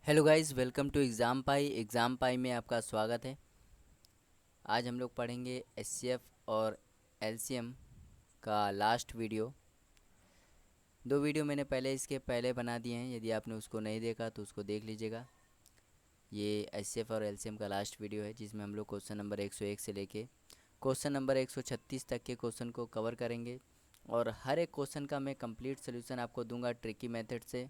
Hello guys, welcome to exam pie में आपका स्वागत है। आज हम लोग पढ़ेंगे एचसीएफ और एलसीएम का लास्ट वीडियो। दो वीडियो मैंने इसके पहले बना दिए हैं, यदि आपने उसको नहीं देखा तो उसको देख लीजिएगा। ये एचसीएफ और एलसीएम का लास्ट वीडियो है जिसमें हम लोग क्वेश्चन नंबर 101 से लेके क्वेश्चन नंबर 136 तक के क्वेश्चन को कवर करेंगे। और हर एक क्वेश्चन का मैं कंप्लीट सोल्यूशन आपको दूंगा ट्रिकी मेथड से।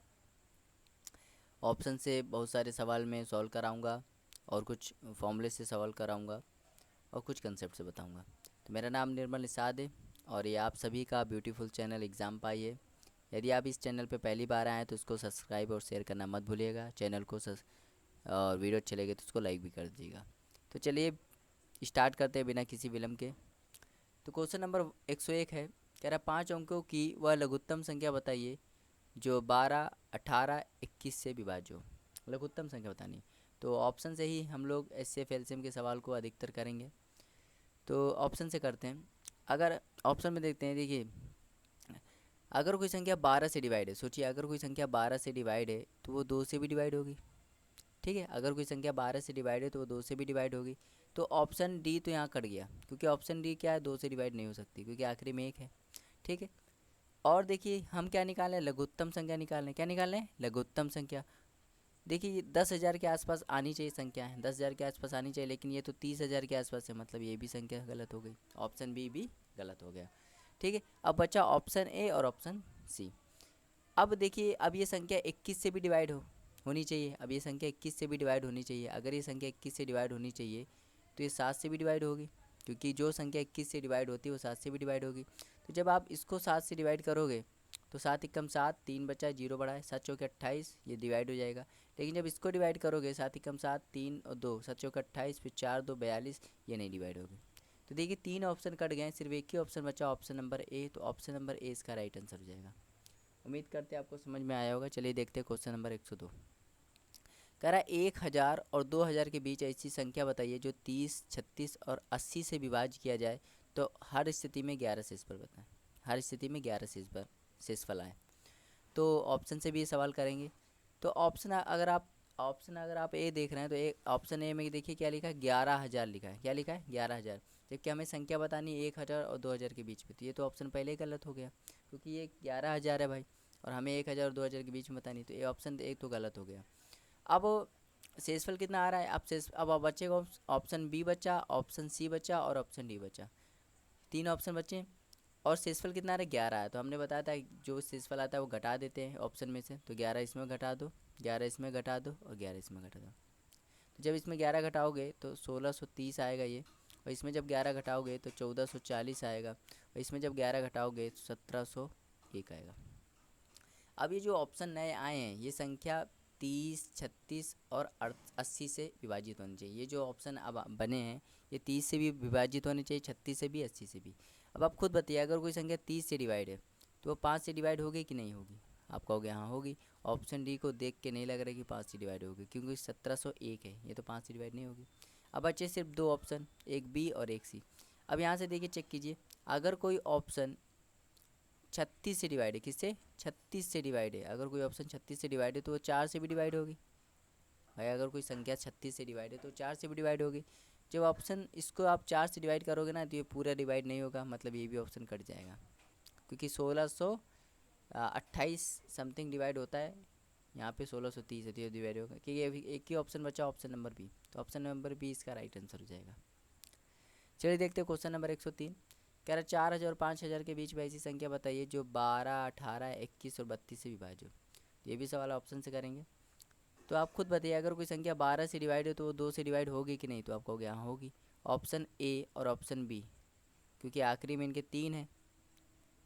ऑप्शन से बहुत सारे सवाल मैं सॉल्व कराऊंगा और कुछ फॉर्मूले से सवाल कराऊंगा और कुछ कंसेप्ट से बताऊंगा। तो मेरा नाम निर्मल निषाद है और ये आप सभी का ब्यूटीफुल चैनल एग्ज़ाम पाई है। यदि आप इस चैनल पे पहली बार आए हैं तो उसको सब्सक्राइब और शेयर करना मत भूलिएगा चैनल को और वीडियो अच्छे लगे तो उसको लाइक भी कर दीजिएगा। तो चलिए स्टार्ट करते हैं बिना किसी विलम्ब के। तो क्वेश्चन नंबर 101 है, कह रहा 5 अंकों की वह लघुत्तम संख्या बताइए जो 12, 18, 21 से विभाज्य हो। लघुत्तम संख्या बतानी है। तो ऑप्शन से ही हम लोग एस सी एफ एलसीएम के सवाल को अधिकतर करेंगे। तो ऑप्शन से करते हैं। अगर ऑप्शन में देखते हैं, देखिए अगर कोई संख्या 12 से डिवाइड है, सोचिए अगर कोई संख्या 12 से डिवाइड है तो वो 2 से भी डिवाइड होगी। ठीक है, अगर कोई संख्या 12 से डिवाइड है तो वो 2 से भी डिवाइड होगी। तो ऑप्शन डी तो यहाँ कट गया, क्योंकि ऑप्शन डी क्या है, 2 से डिवाइड नहीं हो सकती क्योंकि आखिरी में एक है। ठीक है, और देखिए हम क्या निकालें, लघुत्तम संख्या निकालें। क्या निकालें, लघुत्तम संख्या। देखिए ये 10,000 के आसपास आनी चाहिए संख्या है, 10,000 के आसपास आनी चाहिए, लेकिन ये तो 30,000 के आसपास है, मतलब ये भी संख्या गलत हो गई। ऑप्शन बी भी गलत हो गया। ठीक है, अब बचा ऑप्शन ए और ऑप्शन सी। अब देखिए, अब ये संख्या 21 से भी डिवाइड होनी चाहिए। अब ये संख्या 21 से भी डिवाइड होनी चाहिए। अगर ये संख्या 21 से डिवाइड होनी चाहिए तो ये 7 से भी डिवाइड होगी, क्योंकि जो संख्या 21 से डिवाइड होती है वो 7 से भी डिवाइड होगी। तो जब आप इसको 7 से डिवाइड करोगे तो 7 एकम 7, 3 बचा, 0 बढ़ा है, 7 चौके 28, ये डिवाइड हो जाएगा। लेकिन जब इसको डिवाइड करोगे 7 एकम 7, 3 और 2, 7 चौके 28, फिर 4 2 42, ये नहीं डिवाइड होगी। तो देखिए तीन ऑप्शन कट गए, सिर्फ एक ही ऑप्शन बचा, ऑप्शन नंबर ए। तो ऑप्शन नंबर ए इसका राइट आंसर हो जाएगा। उम्मीद करते हैं आपको समझ में आया होगा। चलिए देखते हैं क्वेश्चन नंबर 102। कह रहा है 1,000 और 2,000 के बीच ऐसी संख्या बताइए जो 30, 36 और 80 से विभाज्य किया जाए तो हर स्थिति में 11 शेषफल बताएं। हर स्थिति में 11 शेषफल आए। तो ऑप्शन से भी ये सवाल करेंगे। तो ऑप्शन अगर आप ए देख रहे हैं तो एक ऑप्शन ए में देखिए क्या लिखा है, 11,000 लिखा है। क्या लिखा है, 11,000। जबकि हमें संख्या बतानी है 1,000 और 2,000 के बीच में, तो ये तो ऑप्शन पहले ही गलत हो गया, क्योंकि ये 11,000 है भाई और हमें 1,000 और 2,000 के बीच में बतानी, तो ये ऑप्शन एक तो गलत हो गया। अब शेषफल कितना आ रहा है, अब बचेगा ऑप्शन बी बचा, ऑप्शन सी बचा और ऑप्शन डी बचा। तीन ऑप्शन बचे और शेषफल कितना आ रहा है, 11 है। तो हमने बताया था जो शेषफल आता है वो घटा देते हैं ऑप्शन में से। तो 11 इसमें घटा दो, 11 इसमें घटा दो और 11 इसमें घटा दो। तो जब इसमें 11 घटाओगे तो 1630 आएगा ये, और इसमें जब 11 घटाओगे तो 1440 आएगा, और इसमें जब 11 घटाओगे तो 1701 आएगा। अब ये जो ऑप्शन नए आए हैं ये संख्या 30, 36 और 80 से विभाजित होनी चाहिए। ये जो ऑप्शन अब बने हैं ये 30 से भी विभाजित होने चाहिए, 36 से भी, 80 से भी। अब आप खुद बताइए, अगर कोई संख्या 30 से डिवाइड है तो वो 5 से डिवाइड होगी कि नहीं होगी। आप कहोगे हाँ होगी। ऑप्शन डी को देख के नहीं लग रहा है कि 5 से डिवाइड होगी, क्योंकि 1701 है, ये तो 5 से डिवाइड नहीं होगी। अब बचे सिर्फ दो ऑप्शन, एक बी और एक सी। अब यहाँ से देखिए चेक कीजिए, अगर कोई ऑप्शन 36 से डिवाइड है, किससे, 36 से डिवाइड है, अगर कोई ऑप्शन 36 से डिवाइड है तो वो 4 से भी डिवाइड होगी। भाई अगर कोई संख्या 36 से डिवाइड है तो 4 से भी डिवाइड होगी। जब ऑप्शन इसको आप 4 से डिवाइड करोगे ना तो ये पूरा डिवाइड नहीं होगा, मतलब ये भी ऑप्शन कट जाएगा, क्योंकि 1628 समथिंग डिवाइड होता है, यहाँ पे 1630 है तो ये डिवाइड होगा, क्योंकि एक ही ऑप्शन बचा, ऑप्शन नंबर बी। तो ऑप्शन नंबर बी इसका राइट आंसर हो जाएगा। चलिए देखते हैं क्वेश्चन नंबर 103। कह रहा 4,000 और 5,000 के बीच में ऐसी संख्या बताइए जो 12, 18, 21 और 32 से विभाज्य हो। तो ये भी सवाल ऑप्शन से करेंगे। तो आप खुद बताइए, अगर कोई संख्या 12 से डिवाइड हो तो वो 2 से डिवाइड होगी कि नहीं। तो आप कहोगे हाँ होगी। ऑप्शन ए और ऑप्शन बी, क्योंकि आखिरी में इनके 3 है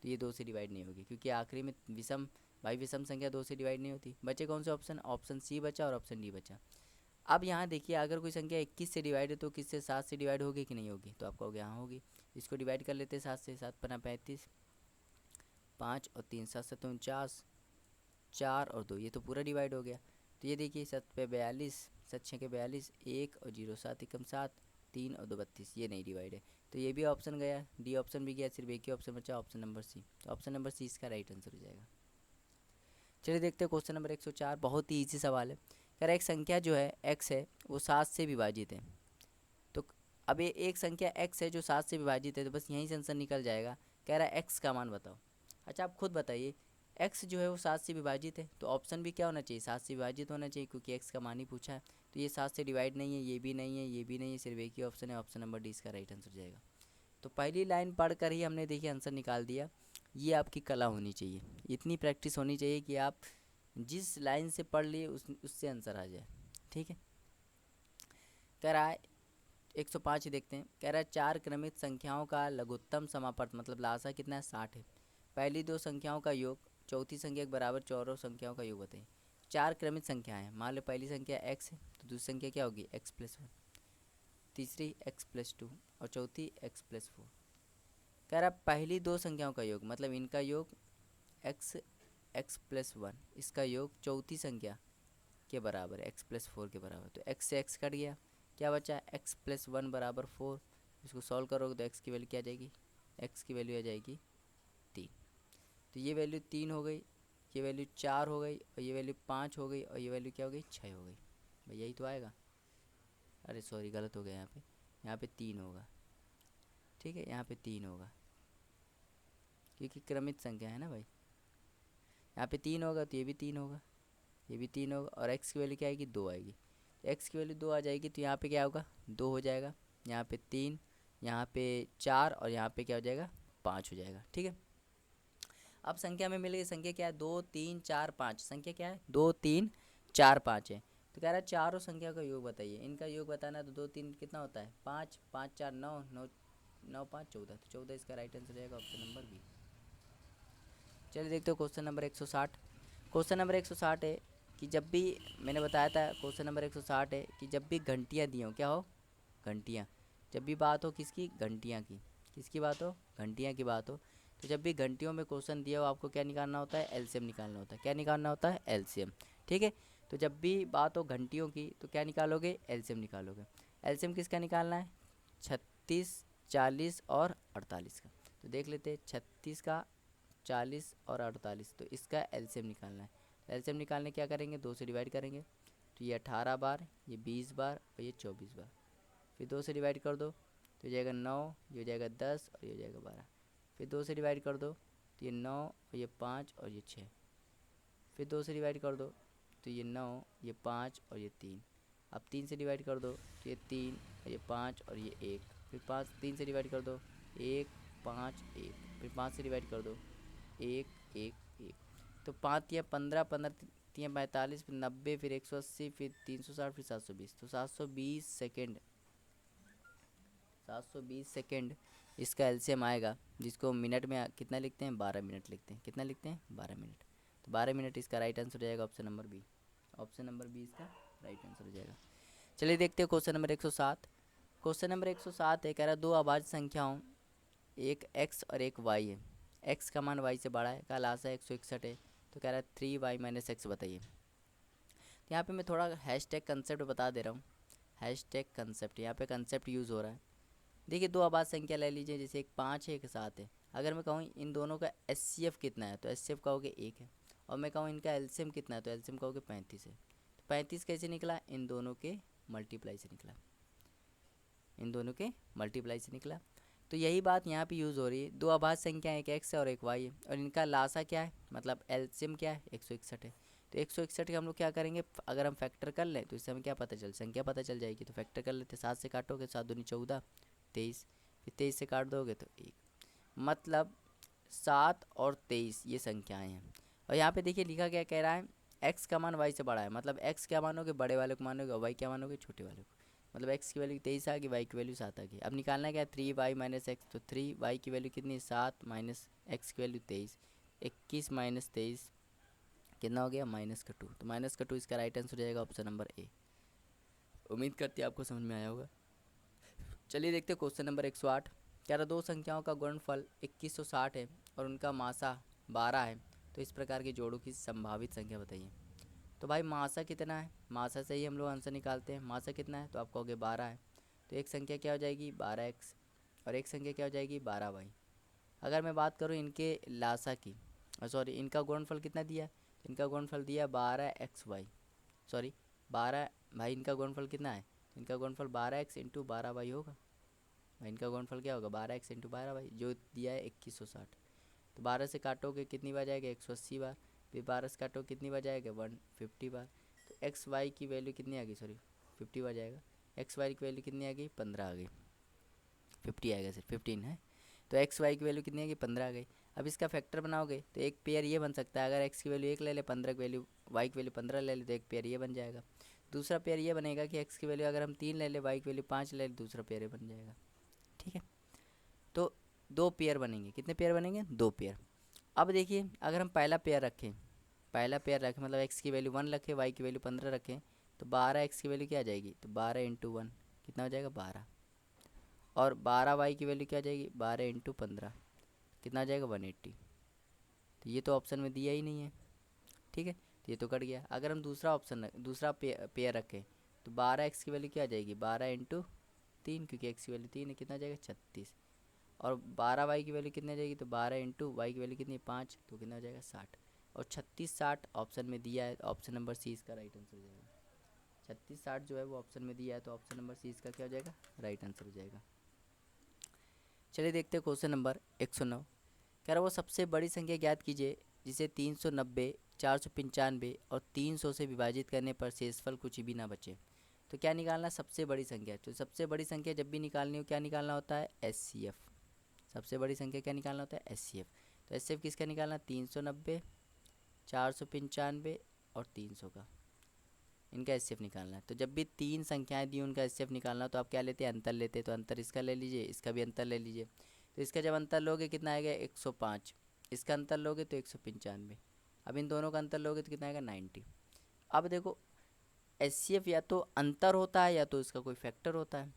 तो ये 2 से डिवाइड नहीं होगी, क्योंकि आखिरी में विषम, भाई विषम संख्या 2 से डिवाइड नहीं होती। बचे कौन से ऑप्शन, ऑप्शन सी बचा और ऑप्शन डी बचा। अब यहाँ देखिए, अगर कोई संख्या 21 से डिवाइड है तो किससे, 7 से डिवाइड होगी कि नहीं होगी। तो आप कहोगे हाँ होगी। इसको डिवाइड कर लेते हैं 7 से, 7 पन्ना 35, 5 और 3 7 7 49, 4 और 2, ये तो पूरा डिवाइड हो गया। तो ये देखिए 7 पे 42, 7 6 के 42, 1 और 0, 7 एकम 7, 3 और 2 32, ये नहीं डिवाइड है। तो ये भी ऑप्शन गया, डी ऑप्शन भी गया, सिर्फ एक ही ऑप्शन बचा, ऑप्शन नंबर सी। तो ऑप्शन नंबर सी इसका राइट आंसर हो जाएगा। चलिए देखते हैं क्वेश्चन नंबर 104। बहुत ही ईजी सवाल है। कह रहा है एक संख्या जो है x है वो 7 से विभाजित है। तो अब ये एक संख्या x है जो 7 से विभाजित है, तो बस यहीं से आंसर निकल जाएगा। कह रहा है x का मान बताओ। अच्छा आप खुद बताइए, x जो है वो 7 से विभाजित है, तो ऑप्शन भी क्या होना चाहिए, 7 से विभाजित होना चाहिए, क्योंकि x का मान ही पूछा है। तो ये 7 से डिवाइड नहीं है, ये भी नहीं है, ये भी नहीं है, सिर्फ एक ही ऑप्शन है, ऑप्शन नंबर डी इसका राइट आंसर हो जाएगा। तो पहली लाइन पढ़कर ही हमने देखिए आंसर निकाल दिया। ये आपकी कला होनी चाहिए, इतनी प्रैक्टिस होनी चाहिए कि आप जिस लाइन से पढ़ लिए उससे आंसर आ जाए। ठीक है। कह रहा है 105 ही देखते हैं। कह रहा है चार क्रमित संख्याओं का लघुत्तम समापवर्त मतलब लासा कितना है, 60 है। पहली दो संख्याओं का योग चौथी संख्या के बराबर चारों संख्याओं का योग बताइए। चार क्रमित संख्याएं हैं, मान लो पहली संख्या x है तो दूसरी संख्या क्या होगी x+1, तीसरी x+2 और चौथी x+4। कह रहा पहली दो संख्याओं का योग मतलब इनका योग x+1, इसका योग चौथी संख्या के बराबर है x+4 के बराबर। तो x से x कट गया, क्या बचा x+1 बराबर 4। इसको सॉल्व करोगे तो x की वैल्यू क्या आ जाएगी, x की वैल्यू आ जाएगी 3। तो ये वैल्यू 3 हो गई, ये वैल्यू 4 हो गई और ये वैल्यू 5 हो गई और ये वैल्यू क्या हो गई 6 हो गई। भाई यही तो आएगा। अरे सॉरी गलत हो गया, यहाँ पे 3 होगा। ठीक है, यहाँ पे 3 होगा क्योंकि क्रमित संख्या है ना भाई। यहाँ पे 3 होगा तो ये भी 3 होगा, ये भी 3 होगा और x की वैल्यू क्या आएगी 2 आएगी। तो x की वैल्यू 2 आ जाएगी तो यहाँ पे क्या होगा 2 हो जाएगा, यहाँ पे 3, यहाँ पे 4 और यहाँ पे क्या हो जाएगा 5 हो जाएगा। ठीक है। अब संख्या में मिलेगी, संख्या क्या है 2 3 4 5, संख्या क्या है 2 3 4 5 है। तो कह रहा है चारों संख्या का योग बताइए। इनका योग बताना है तो 2 3 कितना होता है 5, 5 4 9, 9 9 5 14, तो 14 इसका राइट आंसर रहेगा ऑप्शन नंबर बी। चलिए देखते हो क्वेश्चन नंबर 160। क्वेश्चन नंबर 160 है कि जब भी, मैंने बताया था क्वेश्चन नंबर 160 है कि जब भी घंटियाँ दी हो, क्या हो घंटियाँ, जब भी बात हो किसकी घंटियाँ की, किसकी बात हो घंटियाँ की बात हो, तो जब भी घंटियों में क्वेश्चन दिया हो आपको क्या निकालना होता है एलसीएम निकालना होता है। क्या निकालना होता है एलसीएम। ठीक है। तो जब भी बात हो घंटियों की तो क्या निकालोगे एलसीएम निकालोगे। एलसीएम किसका निकालना है 36 40 और 48 का। तो देख लेते हैं 36 का 40 और 48, तो इसका एलसीएम निकालना है। एलसीएम निकालने क्या करेंगे 2 से डिवाइड करेंगे, तो ये 18 बार, ये 20 बार और ये 24 बार। फिर 2 से डिवाइड कर दो तो हो जाएगा 9, ये हो जाएगा 10 और ये हो जाएगा 12। फिर 2 से डिवाइड कर दो तो ये 9 और ये 5 और ये 6। फिर 2 से डिवाइड कर दो तो ये 9, ये 5 और ये 3। अब 3 से डिवाइड कर दो तो ये 3 और ये 5 और ये 1। फिर 3 से डिवाइड कर दो 1 5 1। फिर 5 से डिवाइड कर दो 1 1 1। तो 5 या 15, 15 3 45, फिर 90, फिर 180, फिर 360, फिर 720। तो 720 सेकेंड, 720 सेकेंड इसका एलसीएम आएगा, जिसको मिनट में कितना लिखते हैं 12 मिनट लिखते हैं। कितना लिखते हैं 12 मिनट। तो 12 मिनट इसका राइट आंसर हो जाएगा option number B. Option number B इसका राइट आंसर हो जाएगा। चलिए देखते हैं क्वेश्चन नंबर 107। क्वेश्चन नंबर 107 है, कह रहा दो अभाज्य संख्याओं एक x और एक y है, x का मान y से बड़ा है, का लासा 161 है, तो कह रहा है 3y - x बताइए। तो यहाँ पे मैं थोड़ा हैशटैग कंसेप्ट बता दे रहा हूँ। हैशटैग कंसेप्ट, यहाँ पे कंसेप्ट यूज़ हो रहा है। देखिए दो अभाज्य संख्या ले लीजिए, जैसे एक 5 है एक 7 है। अगर मैं कहूँ इन दोनों का एचसीएफ कितना है तो एचसीएफ कहोगे 1 है, और मैं कहूँ इनका एलसीएम कितना है तो एलसीएम कहोगे 35 है। तो 35 कैसे निकला, इन दोनों के मल्टीप्लाई से निकला, इन दोनों के मल्टीप्लाई से निकला। तो यही बात यहाँ पे यूज़ हो रही है। दो अभाज्य संख्या एक x है और एक y है, और इनका लासा क्या है मतलब एलसीएम क्या है 161 है। तो 161 के हम लोग क्या करेंगे, अगर हम फैक्टर कर लें तो इससे हमें क्या पता चल, संख्या पता चल जाएगी। तो फैक्टर कर लेते, 7 से काटोगे 7 दूनी 14, 23, फिर 23 से काट दोगे तो 1, मतलब 7 और 23 ये संख्याएँ हैं। और यहाँ पे देखिए लिखा क्या कह रहा है, x का मान y से बड़ा है, मतलब x क्या मानोगे बड़े वाले को मानोगे और y क्या मानोगे छोटे वाले को। मतलब x की वैल्यू 23 आ गई, y की वैल्यू 7 आ गई। अब निकालना क्या है 3y - x, तो 3y की वैल्यू कितनी 7 माइनस x की वैल्यू 23, 21 माइनस 23 कितना हो गया -2। तो -2 इसका राइट आंसर हो जाएगा ऑप्शन नंबर ए। उम्मीद करती है आपको समझ में आया होगा। चलिए देखते हैं क्वेश्चन नंबर 108। क्या दो संख्याओं का गुणनफल 2160 है और उनका मासा 12 है, तो इस प्रकार के जोड़ों की संभावित संख्या बताइए। तो भाई मासा कितना है, मासा से ही हम लोग आंसर निकालते हैं। मासा कितना है तो आप कहोगे 12 है, तो एक संख्या क्या हो जाएगी 12x और एक संख्या क्या हो जाएगी 12y। अगर मैं बात करूँ इनके लासा की, सॉरी इनका गुणनफल कितना दिया, इनका गुणनफल दिया 12xy, सॉरी 12 भाई इनका गुणनफल कितना है, इनका गुणनफल 12x इंटू 12y होगा। भाई इनका गुणनफल क्या होगा, 12x इंटू 12y, जो दिया है 2160। तो 12 से काटोगे कितनी बार जाएगा, 180 बार। फिर 12 से काटोगे कितनी बार जाएगा, 150 बार। तो एक्स वाई की वैल्यू कितनी आ गई, सॉरी 50 बार जाएगा। एक्स वाई की वैल्यू कितनी आ गई, 15 आ गई। 50 आएगा सर, 15 है। तो एक्स वाई की वैल्यू कितनी आ गई, 15 आ गई। अब इसका फैक्टर बनाओगे तो एक पेयर ये बन सकता है, अगर एक्स की वैल्यू 1 ले ले, 15 की वैल्यू, वाई की वैल्यू 15 ले ले, तो एक पेयर ये बन जाएगा। दूसरा पेयर ये बनेगा कि एक्स की वैल्यू अगर हम 3 ले ले, वाई की वैल्यू 5 ले ले, दूसरा पेयर ये बन जाएगा। ठीक है, तो दो पेयर बनेंगे, कितने पेयर बनेंगे, दो पेयर। अब देखिए अगर हम पहला पेयर रखें, पहला पेयर रखें मतलब एक्स की वैल्यू 1 रखें, वाई की वैल्यू 15 रखें, तो 12 एक्स की वैल्यू क्या आ जाएगी, तो 12 इंटू 1 कितना हो जाएगा, 12। और 12 वाई की वैल्यू क्या आ जाएगी, 12 इंटू 15 कितना आ जाएगा, 180। तो ये तो ऑप्शन में दिया ही नहीं है। ठीक है, तो ये तो कट गया। अगर हम दूसरा ऑप्शन दूसरा पेयर रखें, तो 12 एक्स की वैल्यू क्या आ जाएगी, 12 इंटू 3, क्योंकि एक्स की वैल्यू 3 है, कितना आ जाएगा, 36। और 12 वाई की वैल्यू कितनी आ जाएगी, तो 12 इंटू वाई की वैल्यू कितनी है, 5, तो कितना हो जाएगा, 60। और 36 60 ऑप्शन में दिया है, तो ऑप्शन नंबर सी इसका राइट आंसर हो जाएगा। 36 60 जो है वो ऑप्शन में दिया है, तो ऑप्शन नंबर सी इसका क्या हो जाएगा, राइट आंसर हो जाएगा। चलिए देखते हैं क्वेश्चन नंबर 109। कह रहा वो सबसे बड़ी संख्या ज्ञात कीजिए जिसे 390, 495 और 300 से विभाजित करने पर शेषफल कुछ भी ना बचे। तो क्या निकालना, सबसे बड़ी संख्या। तो सबसे बड़ी संख्या जब भी निकालनी हो क्या निकालना होता है, एचसीएफ। सबसे बड़ी संख्या क्या निकालना होता है, एचसीएफ। तो एचसीएफ किसका निकालना, 390, 495 और 300 का, इनका एचसीएफ निकालना है। तो जब भी तीन संख्याएं दी उनका एचसीएफ निकालना, तो आप क्या लेते हैं, अंतर लेते हैं। तो अंतर इसका ले लीजिए, इसका भी अंतर ले लीजिए। तो इसका जब अंतर लोगे कितना आएगा, 105। इसका अंतर लोगे तो 195। अब इन दोनों का अंतर लोगे तो कितना आएगा, 90। अब देखो एचसीएफ या तो अंतर होता है या तो इसका कोई फैक्टर होता है।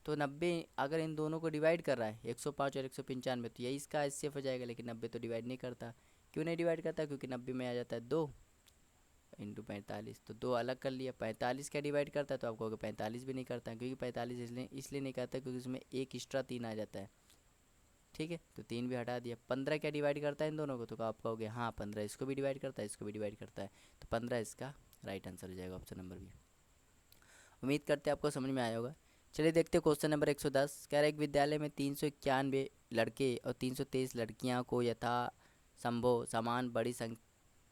तो 90 अगर इन दोनों को डिवाइड कर रहा है, 105 और 195, तो यही इसका एचसीएफ हो जाएगा। लेकिन 90 तो डिवाइड नहीं करता। क्यों नहीं डिवाइड करता, क्योंकि 90 में आ जाता है 2 इंटू 45, तो 2 अलग कर लिया। 45 क्या डिवाइड करता है, तो आप कहोगे 45 भी नहीं करता है, क्योंकि 45 इसलिए नहीं करता क्योंकि उसमें एक एक्स्ट्रा 3 आ जाता है। ठीक है, तो 3 भी हटा दिया। 15 क्या डिवाइड करता है इन दोनों को, तो आप कहोगे हाँ 15 इसको भी डिवाइड करता है, इसको भी डिवाइड करता है। तो 15 इसका राइट आंसर हो जाएगा, ऑप्शन नंबर बी। उम्मीद करते हैं आपको समझ में आया होगा। चलिए देखते हैं क्वेश्चन नंबर 110। कह रहा है एक विद्यालय में 391 लड़के और 323 लड़कियां को यथा संभव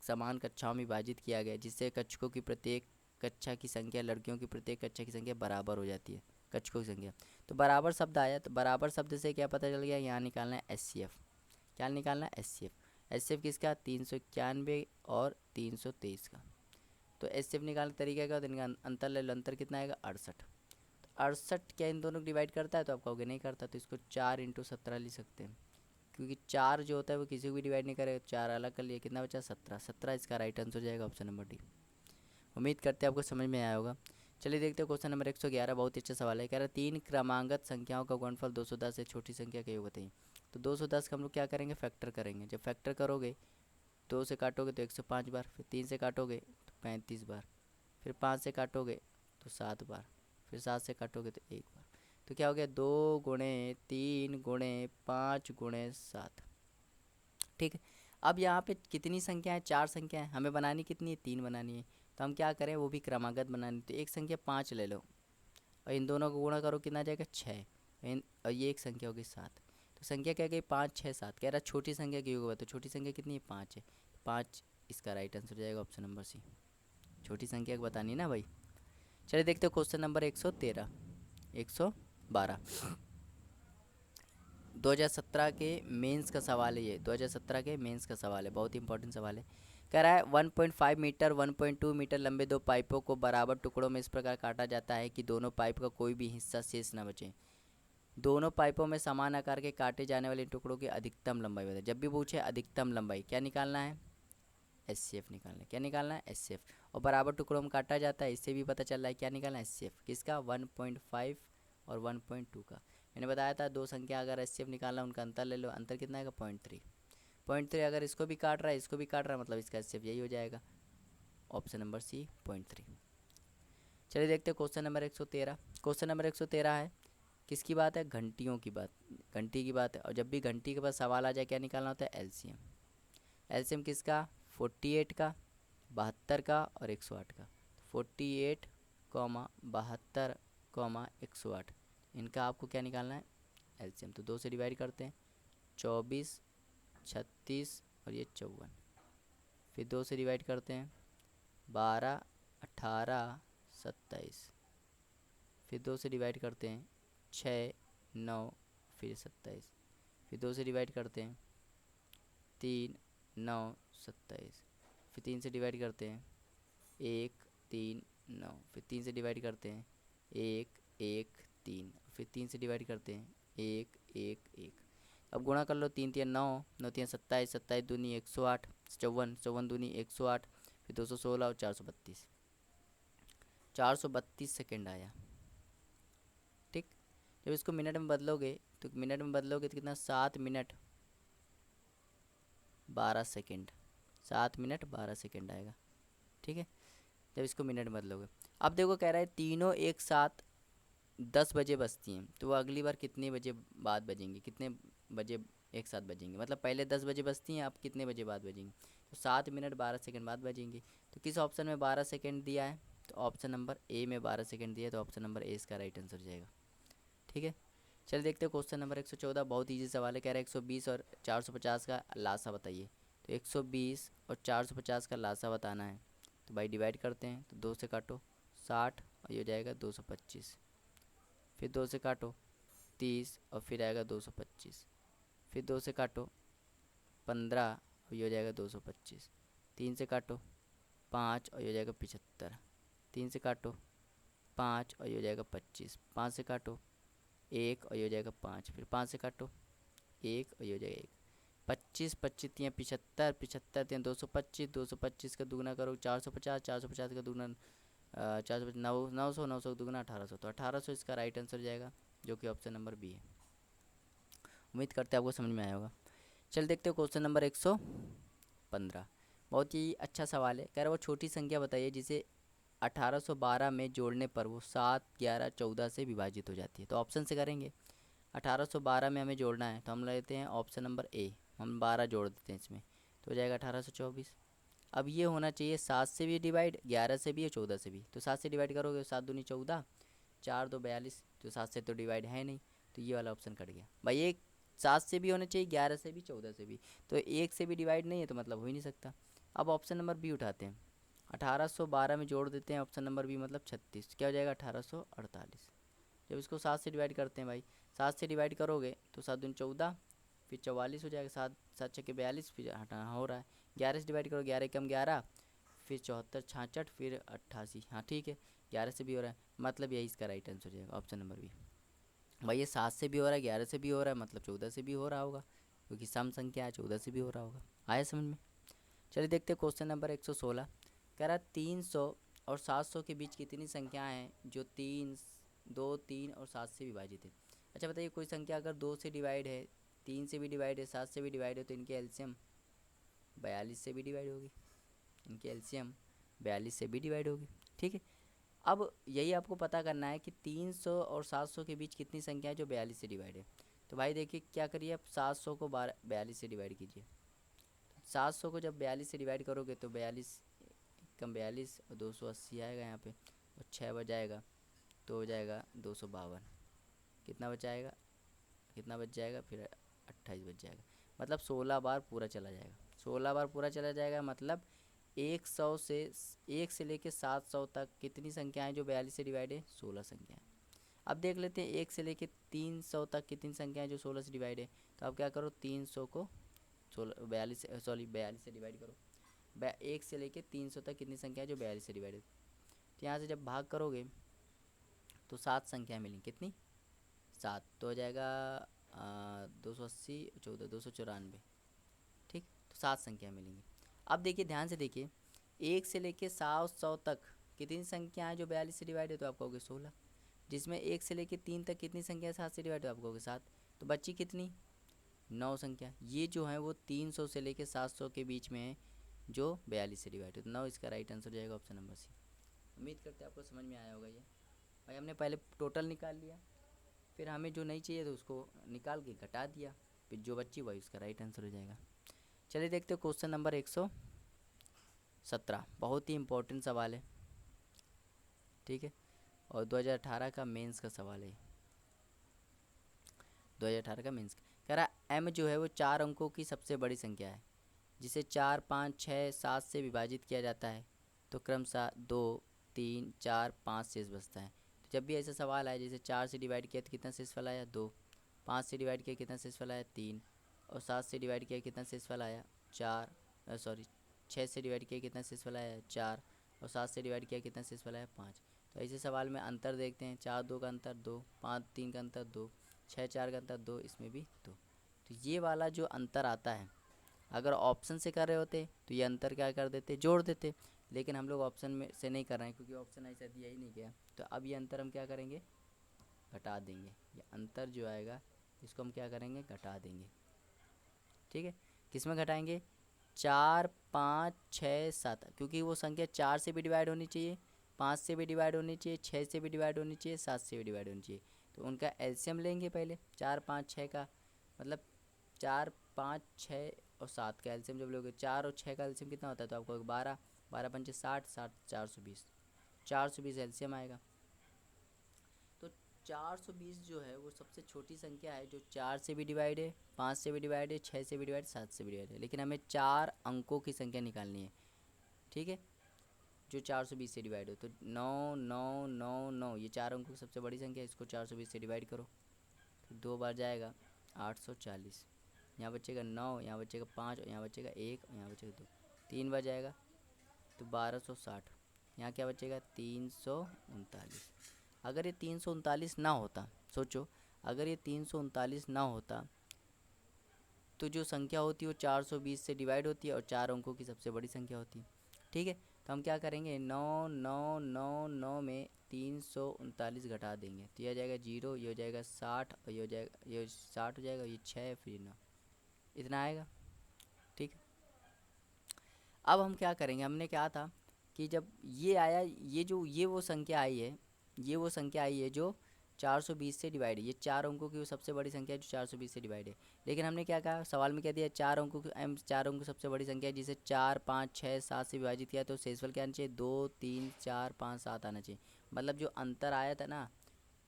समान कक्षाओं में विभाजित किया गया, जिससे कक्षकों की प्रत्येक कक्षा की संख्या लड़कियों की प्रत्येक कक्षा की संख्या बराबर हो जाती है, कक्षकों की संख्या। तो बराबर शब्द आया, तो बराबर शब्द से क्या पता चल गया, यहाँ निकालना है एचसीएफ। क्या निकालना है, एचसीएफ। एचसीएफ किसका, 391 और 323 का। तो एचसीएफ निकालने का तरीका क्या होता है, इनका अंतर ले लो, अंतर कितना आएगा, 68। तो 68 क्या इन दोनों को डिवाइड करता है, तो आप कहोगे नहीं करता, तो इसको 4 इंटू 17 लिख सकते हैं। क्योंकि 4 जो होता है वो किसी को भी डिवाइड नहीं करेगा, 4 अलग कर लिए, कितना बचा, 17। 17 इसका राइट आंसर हो जाएगा, ऑप्शन नंबर डी। उम्मीद करते हैं आपको समझ में आया होगा। चलिए देखते हैं क्वेश्चन नंबर 111। बहुत ही अच्छा सवाल है। कह रहा है 3 क्रमांगत संख्याओं का गुणनफल 210 से छोटी संख्या का योग बताइए। तो 210 का हम लोग क्या करेंगे, फैक्टर करेंगे। जब फैक्टर करोगे, 2 से काटोगे तो 105 बार, फिर 3 से काटोगे तो 35 बार, फिर 5 से काटोगे तो 7 बार, फिर 7 से काटोगे तो 1 बार। तो क्या हो गया, 2 गुणे 3 गुणे 5 गुणे 7। ठीक है, अब यहाँ पे कितनी संख्या है, 4 संख्या है, हमें बनानी कितनी है, 3 बनानी है। तो हम क्या करें, वो भी क्रमागत बनानी। तो एक संख्या 5 ले लो और इन दोनों को गुणा करो, कितना आ जाएगा, 6। और ये एक संख्या होगी 7। तो संख्या क्या गई, 5 6 7। कह रहा छोटी संख्या की होगा, तो छोटी संख्या कितनी है, 5 है। 5 इसका राइट आंसर हो जाएगा, ऑप्शन नंबर सी। छोटी संख्या को बतानी ना भाई। चलिए देखते हो क्वेश्चन नंबर 113 112। 2017 के मेंस का सवाल है ये, 2017 के मेंस का सवाल है, बहुत ही इंपॉर्टेंट सवाल है। कह रहा है 1.5 मीटर 1.2 मीटर लंबे दो पाइपों को बराबर टुकड़ों में इस प्रकार काटा जाता है कि दोनों पाइप का कोई भी हिस्सा शेष न बचे। दोनों पाइपों में समान आकार के काटे जाने वाले टुकड़ों की अधिकतम लंबाई बताए। जब भी पूछे अधिकतम लंबाई, क्या निकालना है, एचसीएफ निकालना है। क्या निकालना है, एचसीएफ। और बराबर टुकड़ों में काटा जाता है, इससे भी पता चल रहा है क्या निकालना है, एचसीएफ। किसका, 1.5 और 1.2 का। मैंने बताया था दो संख्या अगर एचसीएफ निकालना, उनका अंतर ले लो, अंतर कितना आएगा, 0.3। 0.3 अगर इसको भी काट रहा है इसको भी काट रहा है, मतलब इसका एचसीएफ यही हो जाएगा, ऑप्शन नंबर सी 0.3। चलिए देखते हैं क्वेश्चन नंबर 113। क्वेश्चन नंबर 113 है, किसकी बात है, घंटियों की बात, घंटी की बात है। और जब भी घंटी के पास सवाल आ जाए क्या निकालना होता है, एलसीएम। एलसीएम किसका, 48 का, 72 का और 108 का। 48, 72, 108, इनका आपको क्या निकालना है, एलसीएम। तो 2 से डिवाइड करते हैं, 24, 36 और ये 54। फिर 2 से डिवाइड करते हैं, 12, 18, 27। फिर 2 से डिवाइड करते हैं, 6, 9, फिर 27। फिर 2 से डिवाइड करते हैं, 3, 9, 27। फिर 3 से डिवाइड करते हैं, 1, 3, 9। फिर 3 से डिवाइड करते हैं, 1, 1, 3। फिर 3 से डिवाइड करते हैं, 1, 1, 1। अब गुणा कर लो, 3 3 9, 9 3 27, 27 दूनी 108, 54, 54 दूनी 108, फिर 216 और 432, 432 सेकेंड आया। ठीक, जब इसको मिनट में बदलोगे तो कितना, 7 मिनट 12 सेकेंड, 7 मिनट 12 सेकेंड आएगा। ठीक है, जब इसको मिनट में बदलोगे। अब देखो कह रहा है तीनों एक साथ 10 बजे बजती हैं, तो वो अगली बार कितने बजे बाद बजेंगी, कितने बजे एक साथ बजेंगी, मतलब पहले 10 बजे बजती हैं, अब कितने बजे बाद बजेंगी, तो 7 मिनट 12 सेकंड बाद बजेंगी। तो किस ऑप्शन में 12 सेकंड दिया है, तो ऑप्शन नंबर ए में 12 सेकंड दिया है, तो ऑप्शन नंबर ए इसका राइट आंसर हो जाएगा। ठीक है, चलिए देखते हैं क्वेश्चन नंबर 114। बहुत ईजी सवाल है, कह रहा है 120 और 450 का लासा बताइए। तो 120 और 450 का लासा बताना है, तो भाई डिवाइड करते हैं, तो 2 से काटो 60 और ये हो जाएगा 225। फिर 2 से काटो 30 और फिर आएगा 225। फिर 2 से काटो 15 और ये हो जाएगा 225। 3 से काटो 5 और ये हो जाएगा 75। 3 से काटो 5 और ये हो जाएगा 25। 5 से काटो 1 और ये हो जाएगा 5। फिर 5 से काटो 1 और ये हो जाएगा 1। 25 25 तियाँ 75, 75 तियाँ 225, 225 का दुगना करो 450, 450 का दुगना 450, 900, 900 दुगना 1800, तो 1800 इसका राइट आंसर हो जाएगा, जो कि ऑप्शन नंबर बी है। उम्मीद करते हैं आपको समझ में आया होगा। चल देखते हो क्वेश्चन नंबर 115। बहुत ही अच्छा सवाल है, कह रहा वो छोटी संख्या बताइए जिसे 1812 में जोड़ने पर वो 7, 11, 14 से विभाजित हो जाती है। तो ऑप्शन से करेंगे, 1812 में हमें जोड़ना है, तो हम लेते हैं ऑप्शन नंबर ए, हम 12 जोड़ देते हैं इसमें, तो हो जाएगा 1824। अब ये होना चाहिए 7 से भी डिवाइड, 11 से भी और 14 से भी। तो 7 से डिवाइड करोगे, 7 दूनी 14, 4 2 42, तो 7 से तो डिवाइड है नहीं, तो ये वाला ऑप्शन कट गया भाई। एक 7 से भी होना चाहिए, 11 से भी, 14 से भी, तो एक से भी डिवाइड नहीं है, तो मतलब हो ही नहीं सकता। अब ऑप्शन नंबर बी उठाते हैं, 1812 में जोड़ देते हैं ऑप्शन नंबर बी, मतलब 36, क्या हो जाएगा 1848। जब इसको 7 से डिवाइड करते हैं भाई, 7 से डिवाइड करोगे तो 7 दूनी 14, फिर 44 हो जाएगा, 7 7 छक्के 42, फिर हटा हो रहा है। 11 से डिवाइड करो, 11 कम 11, फिर 74 66, फिर 88, हाँ ठीक है, 11 से भी हो रहा है, मतलब यही इसका राइट आंसर हो जाएगा, ऑप्शन नंबर बी। भाई ये 7 से भी हो रहा है, 11 से भी हो रहा है, मतलब 14 से भी हो रहा होगा, क्योंकि सम संख्या है, 14 से भी हो रहा होगा। आया समझ में। चलिए देखते हैं क्वेश्चन नंबर 116। कह रहा 300 और 700 के बीच कितनी संख्याएं हैं जो 3, 2, 3 और 7 से विभाजित है। अच्छा बताइए, कोई संख्या अगर 2 से डिवाइड है, 3 से भी डिवाइड है, 7 से भी डिवाइड है, तो इनकी एलसीएम 42 से भी डिवाइड होगी, इनकी एलसीएम 42 से भी डिवाइड होगी। ठीक है, अब यही आपको पता करना है कि 300 और 700 के बीच कितनी संख्या है जो 42 से डिवाइड है। तो भाई देखिए क्या करिए, आप 700 को 42 से डिवाइड कीजिए। 700 को जब 42 से डिवाइड करोगे तो 42 कम 42 और 280 आएगा यहाँ पे, और 6 बच जाएगा, तो हो जाएगा 252। कितना बचाएगा, कितना बच जाएगा, फिर 28 बच जाएगा, मतलब 16 बार पूरा चला जाएगा। 16 बार पूरा चला जाएगा, मतलब 100 से 1 से लेके 700 तक कितनी संख्याएं जो 42 से डिवाइड है, 16 संख्याएं। अब देख लेते हैं 1 से लेके 300 तक कितनी संख्याएं जो 16 से डिवाइड है। तो आप क्या करो, 300 को 16 42 से, सॉरी 42 से डिवाइड करो। 1 से लेके 300 तक कितनी संख्या है जो 42 से डिवाइड है। तो यहाँ से जब भाग करोगे तो 7 संख्याएँ मिली, कितनी, 7, तो हो जाएगा 280, 14, 294। ठीक, तो 7 संख्याएँ मिलेंगी। अब देखिए ध्यान से देखिए, 1 से लेके 700 तक कितनी संख्या है जो 42 से डिवाइड है, तो आप कहोगे 16। जिसमें 1 से लेके 3 तक कितनी संख्या है 7 से डिवाइड, तो आप कहोगे 7। तो बच्ची कितनी, 9 संख्या। ये जो है वो 300 से लेके 700 के बीच में है जो 42 से डिवाइड है, तो 9 इसका राइट आंसर हो जाएगा, ऑप्शन नंबर सी। उम्मीद करते हैं आपको समझ में आया होगा। ये भाई हमने पहले टोटल निकाल लिया, फिर हमें जो नहीं चाहिए तो उसको निकाल के घटा दिया, फिर जो बच्ची वही उसका राइट आंसर हो जाएगा। चलिए देखते हो क्वेश्चन नंबर 117। बहुत ही इंपॉर्टेंट सवाल है, ठीक है। और 2018 का मेंस का सवाल है, 2018 का मेंस कह रहा m जो है वो 4 अंकों की सबसे बड़ी संख्या है जिसे 4, 5, 6, 7 से विभाजित किया जाता है तो क्रमशः 2, 3, 4, 5 शेष बचता है। तो जब भी ऐसा सवाल आए जैसे 4 से डिवाइड किया तो कितना शेषफल आया 2, 5 से डिवाइड किया कितना शेषफल आया 3, और 7 से डिवाइड किया कितना शेषफल आया 4, सॉरी 6 से डिवाइड किया कितना शेषफल आया 4, और 7 से डिवाइड किया कितना शेषफल आया 5। तो ऐसे सवाल में अंतर देखते हैं, 4 2 का अंतर 2, 5 3 का अंतर 2, 6 4 का अंतर 2, इसमें भी 2। तो ये वाला जो अंतर आता है अगर ऑप्शन से कर रहे होते तो ये अंतर क्या कर देते, जोड़ देते, लेकिन हम लोग ऑप्शन में से नहीं कर रहे हैं क्योंकि ऑप्शन ऐसा दिया ही नहीं गया। तो अब ये अंतर हम क्या करेंगे, घटा देंगे। ये अंतर जो आएगा इसको हम क्या करेंगे, घटा देंगे। ठीक है, किस में घटाएंगे, 4, 5, 6, 7, क्योंकि वो संख्या 4 से भी डिवाइड होनी चाहिए, 5 से भी डिवाइड होनी चाहिए, 6 से भी डिवाइड होनी चाहिए, 7 से भी डिवाइड होनी चाहिए। तो उनका एलसीएम लेंगे पहले, 4, 5, 6 का, मतलब 4, 5, 6 और 7 का एलसीएम जब लोगे, 4 और 6 का एलसीएम कितना होता है तो आपको 12, 12 पंचे 60, 60 420, 420 एलसीएम आएगा। तो 420 जो है वो सबसे छोटी संख्या है जो 4 से भी डिवाइड है, 5 से भी डिवाइड है, 6 से भी डिवाइड, 7 से भी डिवाइड है, लेकिन हमें 4 अंकों की संख्या निकालनी है। ठीक है, जो 420 से डिवाइड हो, तो 9 9 9 9 ये 4 अंकों की सबसे बड़ी संख्या है, इसको 420 से डिवाइड करो तो 2 बार जाएगा 840, यहाँ बचेगा 9, यहाँ बचेगा 5, और यहाँ बचेगा 1, और यहाँ बचेगा 2, 3 बार जाएगा तो 1260, यहाँ क्या बचेगा 339। अगर ये 339 ना होता, सोचो अगर ये 339 ना होता तो जो संख्या होती है वो 420 से डिवाइड होती है और 4 अंकों की सबसे बड़ी संख्या होती है। ठीक है, तो हम क्या करेंगे, 9 9 9 9 में 339 घटा देंगे तो ये आ जाएगा 0, ये हो जाएगा 60, और ये हो जाएगा, ये 60 हो जाएगा, ये 6 फिर 9, इतना आएगा। ठीक है, अब हम क्या करेंगे, हमने क्या था कि जब ये आया, ये वो संख्या आई है, ये वो संख्या आई है जो 420 से डिवाइड है, ये 4 अंकों की वो सबसे बड़ी संख्या है जो 420 से डिवाइड है। लेकिन हमने क्या कहा, सवाल में क्या दिया, 4 अंकों की चार अंकों की सबसे बड़ी संख्या है जिसे 4, 5, 6, 7 से विभाजित किया तो शेषफल क्या आना चाहिए, 2, 3, 4, 5, 7 आना चाहिए। मतलब जो अंतर आया था ना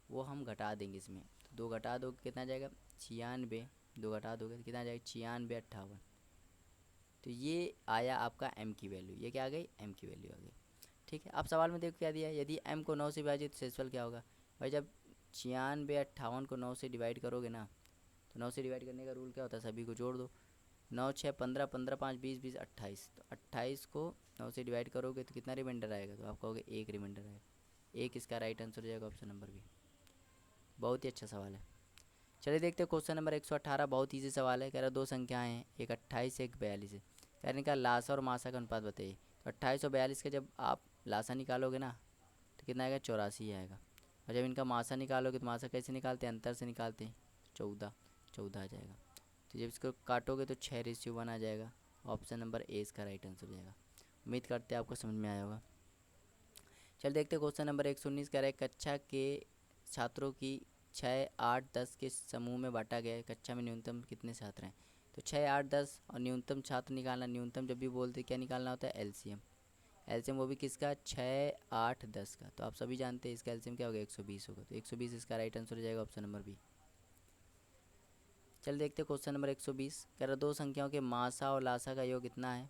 वो हम घटा देंगे इसमें, तो 2 घटा दो कितना जाएगा 96, 2 घटा दोगे तो कितना जाएगा 96, 58। तो ये आया आपका m की वैल्यू, ये क्या आ गई, m की वैल्यू आ गई। ठीक है, अब सवाल में देखो क्या दिया है, यदि m को 9 से विभाजित तो शेषफल क्या होगा। भाई जब 96, 58 को 9 से डिवाइड करोगे ना, तो 9 से डिवाइड करने का रूल क्या होता है, सभी को जोड़ दो, 9 6 15, 15 5 20, 20 28, तो 28 को 9 से डिवाइड करोगे तो कितना रिमाइंडर आएगा, तो आप कहोगे 1 रिमाइंडर आएगा, 1 इसका राइट आंसर हो जाएगा, ऑप्शन नंबर बी। बहुत ही अच्छा सवाल है। चलिए देखते हैं क्वेश्चन नंबर 118, बहुत ईजी सवाल है। कह रहा दो संख्याएं हैं, एक 28 एक 42 है। कह रहे इनका लासा और मासा का अनुपात बताइए। तो 28 और 42 का जब आप लासा निकालोगे ना तो कितना आएगा, 84 आएगा। और जब इनका मासा निकालोगे तो मासा कैसे निकालते हैं, अंतर से निकालते हैं, 14 14 आ जाएगा। तो जब इसको काटोगे तो 6:1 आ जाएगा, ऑप्शन नंबर ए इसका राइट आंसर हो जाएगा। उम्मीद करते हैं आपको समझ में आया होगा। चल देखते हैं क्वेश्चन नंबर 119। कह रहा है कक्षा के छात्रों की 6, 8, 10 के समूह में बांटा गया है, कक्षा में न्यूनतम कितने छात्र हैं। तो 6, 8, 10 और न्यूनतम छात्र निकालना, न्यूनतम जब भी बोलते क्या निकालना होता है, एलसीएम। एलसीएम वो भी किसका, 6, 8, 10 का। तो आप सभी जानते हैं इसका एलसीएम क्या होगा, 120 होगा। तो 120 इसका राइट आंसर हो जाएगा, ऑप्शन नंबर बी। चल देखते हैं क्वेश्चन नंबर 120। कह रहा दो संख्याओं के मासा और लासा का योग कितना है।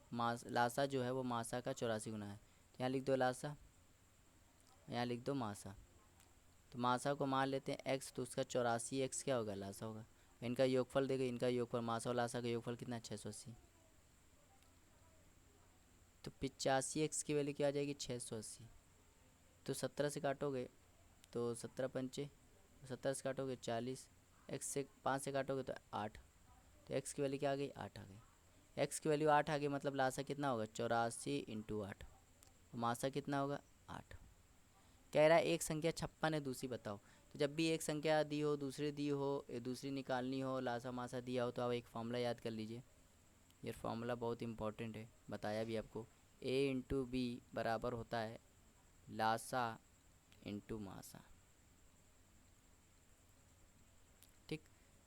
लासा जो है वो मासा का 84 गुना है। तो यहाँ लिख दो लासा, यहाँ लिख दो मासा। तो मासा को मान लेते हैं x, तो उसका 84x क्या होगा, लासा होगा। इनका योगफल देखो, इनका योगफल मासा और लासा का योगफल कितना, 680। तो 85x की वैल्यू क्या आ जाएगी, 680। तो 17 से काटोगे तो 17 पंचे, 17 से काटोगे 40, x से 5 से काटोगे तो 8। तो x की वैल्यू क्या आ गई, 8 आ गई। x की वैल्यू 8 आ गई, मतलब लासा कितना होगा, 84 इंटू 8। मासा कितना होगा, 8। कह रहा है एक संख्या 56 है, दूसरी बताओ। तो जब भी एक संख्या दी हो, दूसरी दी हो, दूसरी निकालनी हो, लासा मासा दिया हो, तो आप एक फॉर्मूला याद कर लीजिए। ये फॉर्मूला बहुत इंपॉर्टेंट है, बताया भी आपको। a इंटू बी बराबर होता है लासा इंटू मासा। ठीक,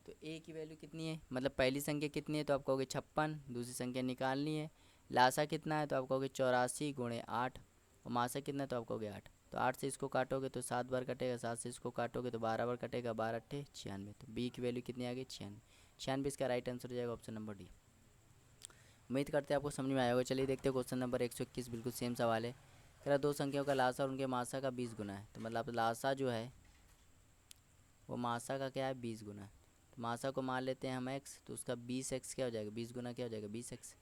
तो a की वैल्यू कितनी है, मतलब पहली संख्या कितनी है तो आप कहोगे 56, दूसरी संख्या निकालनी है। लासा कितना है तो आप कहोगे 84 गुणे 8, और मासा कितना है तो आप कहोगे 8। तो 8 से इसको काटोगे तो 7 बार कटेगा, 7 से इसको काटोगे तो 12 बार कटेगा, 12 अट्ठे 96। तो बी की वैल्यू कितनी आ गई 96। 96 इसका राइट आंसर हो जाएगा ऑप्शन नंबर डी। उम्मीद करते हैं आपको समझ में आया होगा। चलिए देखते हैं क्वेश्चन नंबर 121, बिल्कुल सेम सवाल है। कह रहा दो संख्याओं का लासा और उनके मासा का 20 गुना है। तो मतलब लासा जो है वो मासा का क्या है 20 गुना है। तो मासा को मान लेते हैं हम x, तो उसका 20x क्या हो जाएगा, 20 गुना क्या हो जाएगा 20x।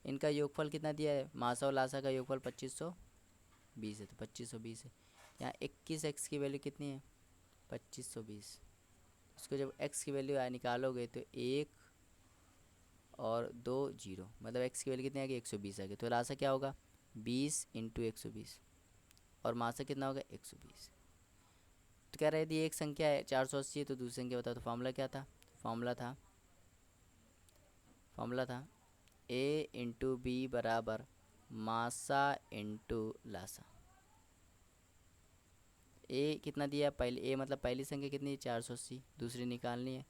इनका योगफल कितना दिया है, मासा और लासा का योगफल 2520 है, तो 2520 है। यहाँ 21x की वैल्यू कितनी है 2520। इसको जब x की वैल्यू निकालोगे तो 1 और 2 0, मतलब x की वैल्यू कितनी आ गई 120 आ गई। तो लासा क्या होगा 20 इंटू 120 और मासा कितना होगा 120। तो कह रहे यदि एक संख्या है 480 तो दूसरी संख्या बताओ। तो फॉर्मूला था a इंटू बी बराबर मासा इंटू लासा। a कितना दिया पहले, a मतलब पहली संख्या कितनी है 480, दूसरी निकालनी है।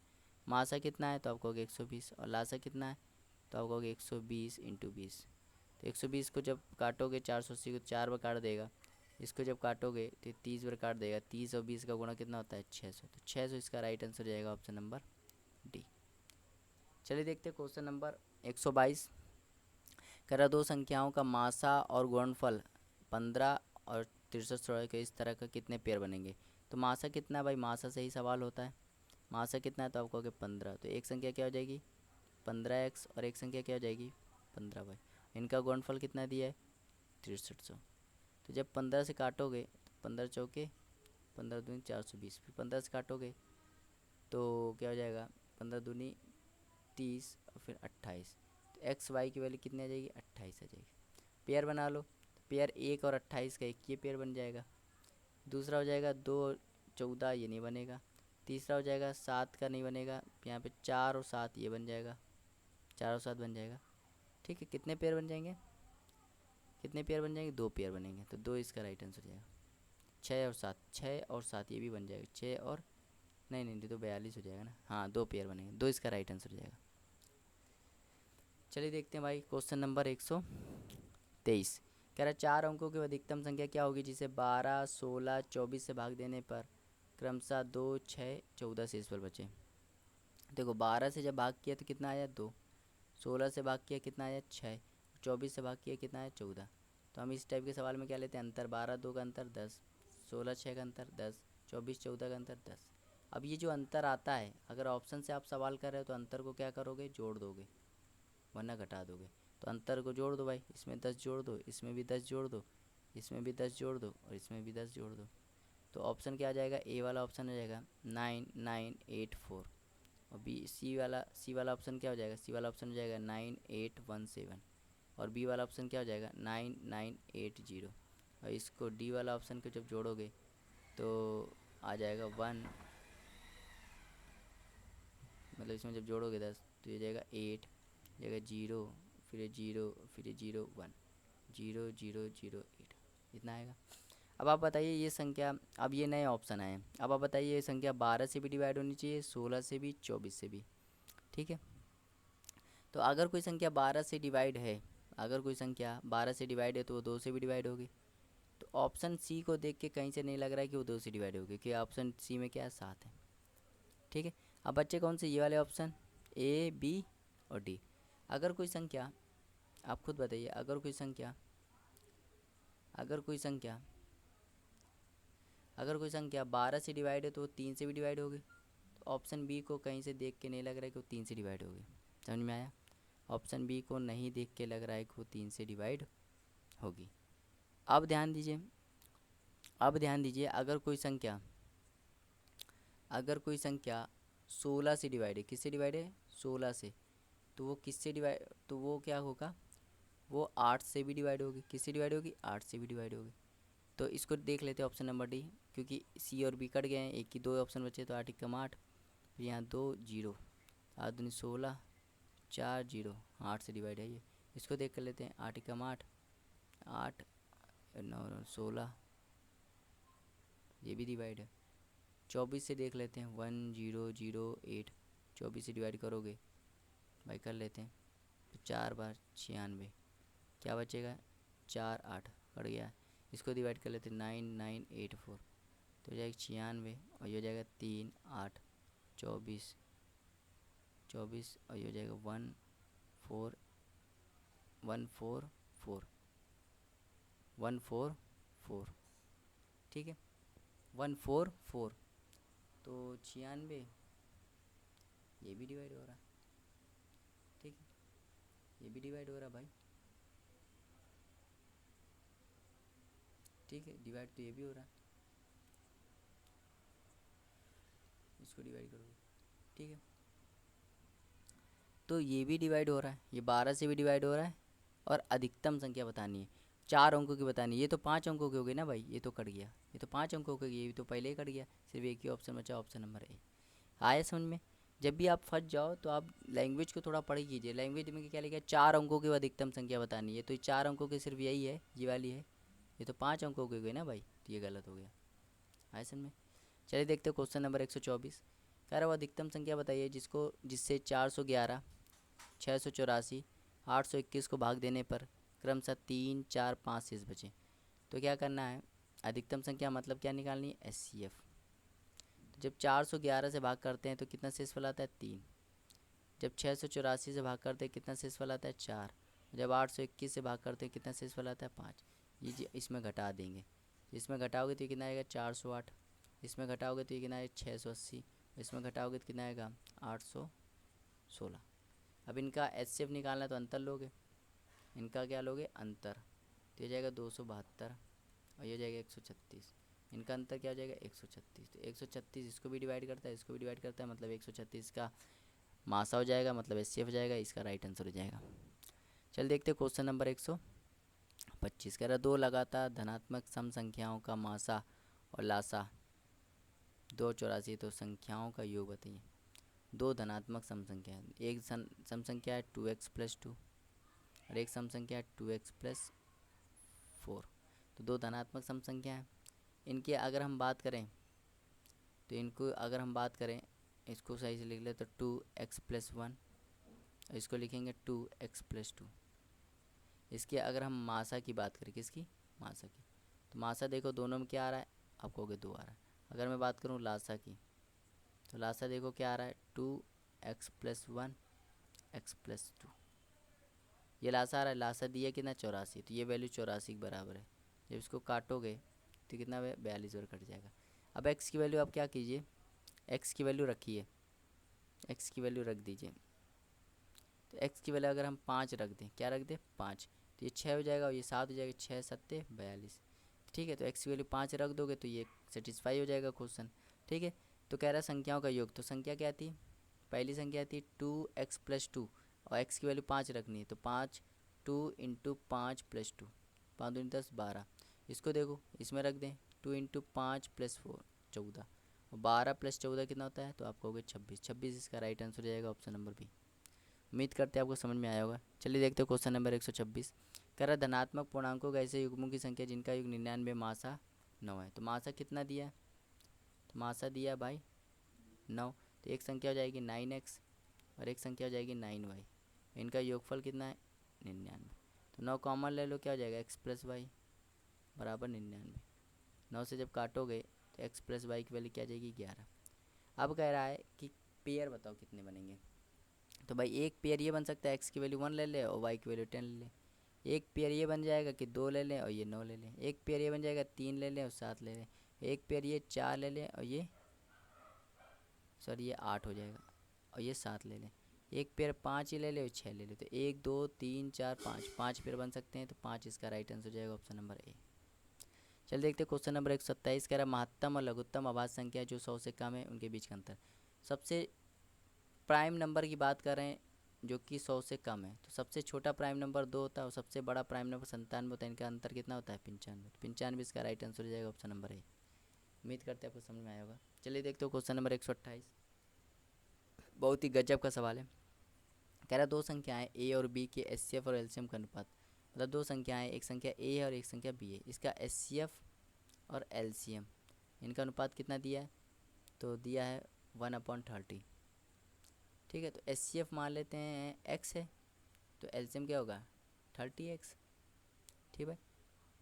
मासा कितना है तो आप कहोगे 120 और लासा कितना है तो आप कहोगे 120 इंटू 20। तो 120 को जब काटोगे 480 को 4 बार काट देगा, इसको जब काटोगे तो 30 बार काट देगा। 30 और 20 का गुणा कितना होता है 600। तो 600 इसका राइट आंसर हो जाएगा ऑप्शन नंबर डी। चलिए देखते हैं क्वेश्चन नंबर 122। कह रहा दो संख्याओं का मासा और गुणनफल 15 और 63 के इस तरह का कितने पेयर बनेंगे। तो मासा कितना है भाई, मासा से ही सवाल होता है। मासा कितना है तो आप कहोगे 15। तो एक संख्या क्या हो जाएगी 15x और एक संख्या क्या हो जाएगी 15y। इनका गुणनफल कितना दिया है 6300। तो जब 15 से काटोगे तो 15 चौके 15 दूनी 420, फिर 15 से काटोगे तो क्या हो जाएगा 15 दूनी 30 और फिर 28। तो एक्स वाई की वैल्यू कितनी आ जाएगी 28 आ जाएगी। पेयर बना लो, पेयर 1 और 28 का एक ये पेयर बन जाएगा। दूसरा हो जाएगा 2 और 14, ये नहीं बनेगा। तीसरा हो जाएगा 7 का नहीं बनेगा, यहाँ पे 4 और 7 ये बन जाएगा, 4 और 7 बन जाएगा। ठीक है, कितने पेयर बन जाएंगे, कितने पेयर बन जाएंगे 2 पेयर बनेंगे। तो 2 इसका राइट आंसर हो जाएगा। 6 और 7, 6 और 7 ये भी बन जाएगा। 6 और नहीं नहीं ये तो 42 हो जाएगा ना। हाँ 2 पेयर बनेंगे, 2 इसका राइट आंसर हो जाएगा। चलिए देखते हैं भाई क्वेश्चन नंबर 123। कह रहा है 4 अंकों की अधिकतम संख्या क्या होगी जिसे 12, 16, 24 से भाग देने पर क्रमशः 2, 6, 14 शेष पर बचे। देखो 12 से जब भाग किया तो कितना आया 2, 16 से भाग किया कितना आया 6, 24 से भाग किया कितना आया 14। तो हम इस टाइप के सवाल में क्या लेते हैं अंतर, 12 2 का अंतर 10, 16 6 का अंतर 10, 24 14 का अंतर 10। अब ये जो अंतर आता है अगर ऑप्शन से आप सवाल कर रहे हो तो अंतर को क्या करोगे जोड़ दोगे वरना घटा दोगे। तो अंतर को जोड़ दो भाई, इसमें 10 जोड़ दो, इसमें भी 10 जोड़ दो, इसमें भी 10 जोड़ दो और इसमें भी 10 जोड़ दो। तो ऑप्शन क्या आ जाएगा, ए वाला ऑप्शन हो जाएगा 9984 और सी वाला ऑप्शन क्या हो जाएगा, सी वाला ऑप्शन हो जाएगा 9817 और बी वाला ऑप्शन क्या हो जाएगा 9980। और इसको डी वाला ऑप्शन को जब जोड़ोगे तो आ जाएगा 1, मतलब इसमें जब जोड़ोगे 10 तो ये जाएगा 8, जाएगा 0, फिर ये 0, फिर ये 0 1, 0 0 0 8, इतना आएगा। अब आप बताइए ये संख्या, अब ये नए ऑप्शन आए हैं, अब आप बताइए ये संख्या 12 से भी डिवाइड होनी चाहिए, 16 से भी, 24 से भी। ठीक है, तो अगर कोई संख्या 12 से डिवाइड है, अगर कोई संख्या 12 से डिवाइड है तो वो 2 से भी डिवाइड होगी। तो ऑप्शन सी को देख के कहीं से नहीं लग रहा है कि वो 2 से डिवाइड होगी, क्योंकि ऑप्शन सी में क्या है 7 है। ठीक है, अब बच्चे कौन से ये वाले ऑप्शन ए बी और डी। अगर कोई संख्या, आप खुद बताइए, अगर कोई संख्या अगर कोई संख्या अगर कोई संख्या 12 से डिवाइड है तो वो 3 से भी डिवाइड होगी। तो ऑप्शन बी को कहीं से देख के नहीं लग रहा है कि वो 3 से डिवाइड होगी। समझ में आया, ऑप्शन बी को नहीं देख के लग रहा है कि वो 3 से डिवाइड होगी। अब ध्यान दीजिए, अब ध्यान दीजिए, अगर कोई संख्या 16 से डिवाइड है, किससे डिवाइड है 16 से, तो वो किससे डिवाइड, तो वो क्या होगा, वो 8 से भी डिवाइड होगी। किससे डिवाइड होगी 8 से भी डिवाइड होगी। तो इसको देख लेते हैं ऑप्शन नंबर डी, क्योंकि सी और बी कट गए हैं, एक की 2 ऑप्शन बचे, तो 8 कम 8, फिर यहाँ 2 0, 8 दूनी 16, 4 0, 8 से डिवाइड है ये। इसको देख कर लेते हैं 8 कम 8, 8 9 16, ये भी डिवाइड है। 24 से देख लेते हैं 1 0 0 8, 24 से डिवाइड करोगे भाई कर लेते हैं तो 4 बार 96, क्या बचेगा 4 8 कट गया। इसको डिवाइड कर लेते 9984, तो हो जाएगा 96, और ये हो जाएगा 3 8 24 24, और ये हो जाएगा 1 4 1 4 4 1 4 4, ठीक है 1 4 4। तो 96 ये भी डिवाइड हो रहा है, ठीक है ये भी डिवाइड हो रहा है भाई, ठीक है डिवाइड तो ये भी हो रहा है, इसको डिवाइड करोगे, ठीक है तो ये भी डिवाइड हो रहा है, ये 12 से भी डिवाइड हो रहा है, और अधिकतम संख्या बतानी है, 4 अंकों की बतानी है। ये तो 5 अंकों की हो गई ना भाई, ये तो कट गया, ये तो 5 अंकों की, ये भी तो पहले ही कट गया, सिर्फ एक ही ऑप्शन बचा, ऑप्शन नंबर ए। आया समझ में? जब भी आप फंस जाओ तो आप लैंग्वेज को थोड़ा पढ़ कीजिए। लैंग्वेज में क्या लिखा है, 4 अंकों की अधिकतम संख्या बतानी है, तो ये 4 अंकों की सिर्फ यही है, ये वाली है, ये तो 5 अंकों की हो गई ना भाई, तो ये गलत हो गया। आया समझ में? चलिए देखते हैं क्वेश्चन नंबर 124। कह रहा वो अधिकतम संख्या बताइए जिससे 411, 684, 821 को भाग देने पर क्रमशः 3 4 5 शेष बचे। तो क्या करना है, अधिकतम संख्या मतलब क्या निकालनी है, एचसीएफ। तो जब 411 से भाग करते हैं तो कितना शेषफल आता है, 3। जब 684 से भाग करते हैं कितना शेषफल आता है, 4। जब 821 से भाग करते हैं कितना शेषफल आता है, 5। ये जी इसमें घटा देंगे, इसमें घटाओगे तो ये कितना आएगा, 408। इसमें घटाओगे तो ये कितना आएगा, 680। इसमें घटाओगे तो कितना आएगा, 816। अब इनका एचसीएफ निकालना है तो अंतर लोगे, इनका क्या लोगे, अंतर, तो ये जाएगा 272, और ये जाएगा 136। इनका अंतर क्या हो जाएगा, 136। तो 136 इसको भी डिवाइड करता है, इसको भी डिवाइड करता है, मतलब 136 का मासा हो जाएगा, मतलब एचसीएफ हो जाएगा, इसका राइट आंसर हो जाएगा। चल देखते हैं क्वेश्चन नंबर 125। कह रहा दो लगातार धनात्मक सम संख्याओं का मासा और लासा 284, तो संख्याओं का योग बताइए। दो धनात्मक सम संख्या है, एक सम संख्या है 2x+2 और एक सम संख्या है 2x+4। तो दो धनात्मक सम संख्या है, इनकी अगर हम बात करें तो इनको अगर हम बात करें, इसको सही से लिख ले तो 2x+1, और इसको लिखेंगे 2x+2। इसके अगर हम मासा की बात करें, किसकी, मासा की, तो मासा देखो दोनों में क्या आ रहा है, आप कहोगे 2 आ रहा है। अगर मैं बात करूँ लासा की, तो लासा देखो क्या आ रहा है, 2x+1 x+2। ये लासा आ रहा है, लासा दिया कितना, 84, तो ये वैल्यू 84 के बराबर है। जब इसको काटोगे तो कितना 42 और कट जाएगा। अब x की वैल्यू आप क्या कीजिए, x की वैल्यू रखिए, x की वैल्यू रख दीजिए। तो x की वैल्यू अगर हम 5 रख दें, क्या रख दें, 5, तो ये 6 हो जाएगा और ये 7 हो जाएगा, 6 7 42, ठीक है। तो x की वैल्यू 5 रख दोगे तो ये सेटिस्फाई हो जाएगा क्वेश्चन, ठीक है। तो कह रहा है संख्याओं का योग, तो संख्या क्या थी, पहली संख्या थी 2x+2, और x की वैल्यू 5 रखनी है, तो 5 2 × 5+2, 5 दूनी 10 12। इसको देखो इसमें रख दें, 2 × 5+4 14, और 12 + 14 कितना होता है, तो आप कहोगे 26। 26 इसका राइट आंसर हो जाएगा, ऑप्शन नंबर बी। उम्मीद करते हैं आपको समझ में आया होगा। चलिए देखते हैं क्वेश्चन नंबर 126। कह रहा धनात्मक पूर्णांकों का ऐसे युग्मों की संख्या जिनका युग 99 मासा 9 है। तो मासा कितना दिया है, तो मासा दिया है भाई 9, तो एक संख्या हो जाएगी 9x और एक संख्या हो जाएगी 9y। इनका योगफल कितना है, 99। तो 9 कॉमन ले लो, क्या हो जाएगा, x+y बराबर 99। 9 से जब काटोगे तो x+y की वैल्यू क्या आ जाएगी, 11। अब कह रहा है कि पेयर बताओ कितने बनेंगे। तो भाई एक पेयर ये बन सकता है, x की वैल्यू 1 ले ले और y की वैल्यू 10 ले लें। एक पेयर ये बन जाएगा कि 2 ले लें और ये 9 ले लें। एक पेयर ये बन जाएगा 3 ले लें और 7 ले लें। एक पेयर ये 4 ले लें और ये ये 8 हो जाएगा और ये 7 ले लें। एक पेयर 5 ही ले ले और 6 ले ले। तो 1 2 3 4 5 5 पेयर बन सकते हैं, तो 5 इसका राइट आंसर हो जाएगा, ऑप्शन नंबर ए। चल देखते हैं क्वेश्चन नंबर 127। कह रहा महत्तम और लघुत्तम अभाज्य संख्या जो 100 से कम है उनके बीच का अंतर। सबसे प्राइम नंबर की बात कर रहे हैं जो कि 100 से कम है, तो सबसे छोटा प्राइम नंबर 2 होता है और सबसे बड़ा प्राइम नंबर 97 होता है। इनका अंतर कितना होता है, 95। 95 इसका राइट आंसर हो जाएगा, ऑप्शन नंबर ए। उम्मीद करते हैं आपको समझ में आया होगा। चलिए देखते हो क्वेश्चन नंबर 128। बहुत ही गजब का सवाल है। कह रहा दो संख्याएं ए और बी के एचसीएफ और एलसीएम का अनुपात, मतलब दो संख्याएं, एक संख्या ए है और एक संख्या बी है, इसका एचसीएफ और एलसीएम इनका अनुपात कितना दिया है, तो दिया है 1/30। ठीक है, तो एचसीएफ मान लेते हैं x है, तो एलसीएम क्या होगा 30x। ठीक है,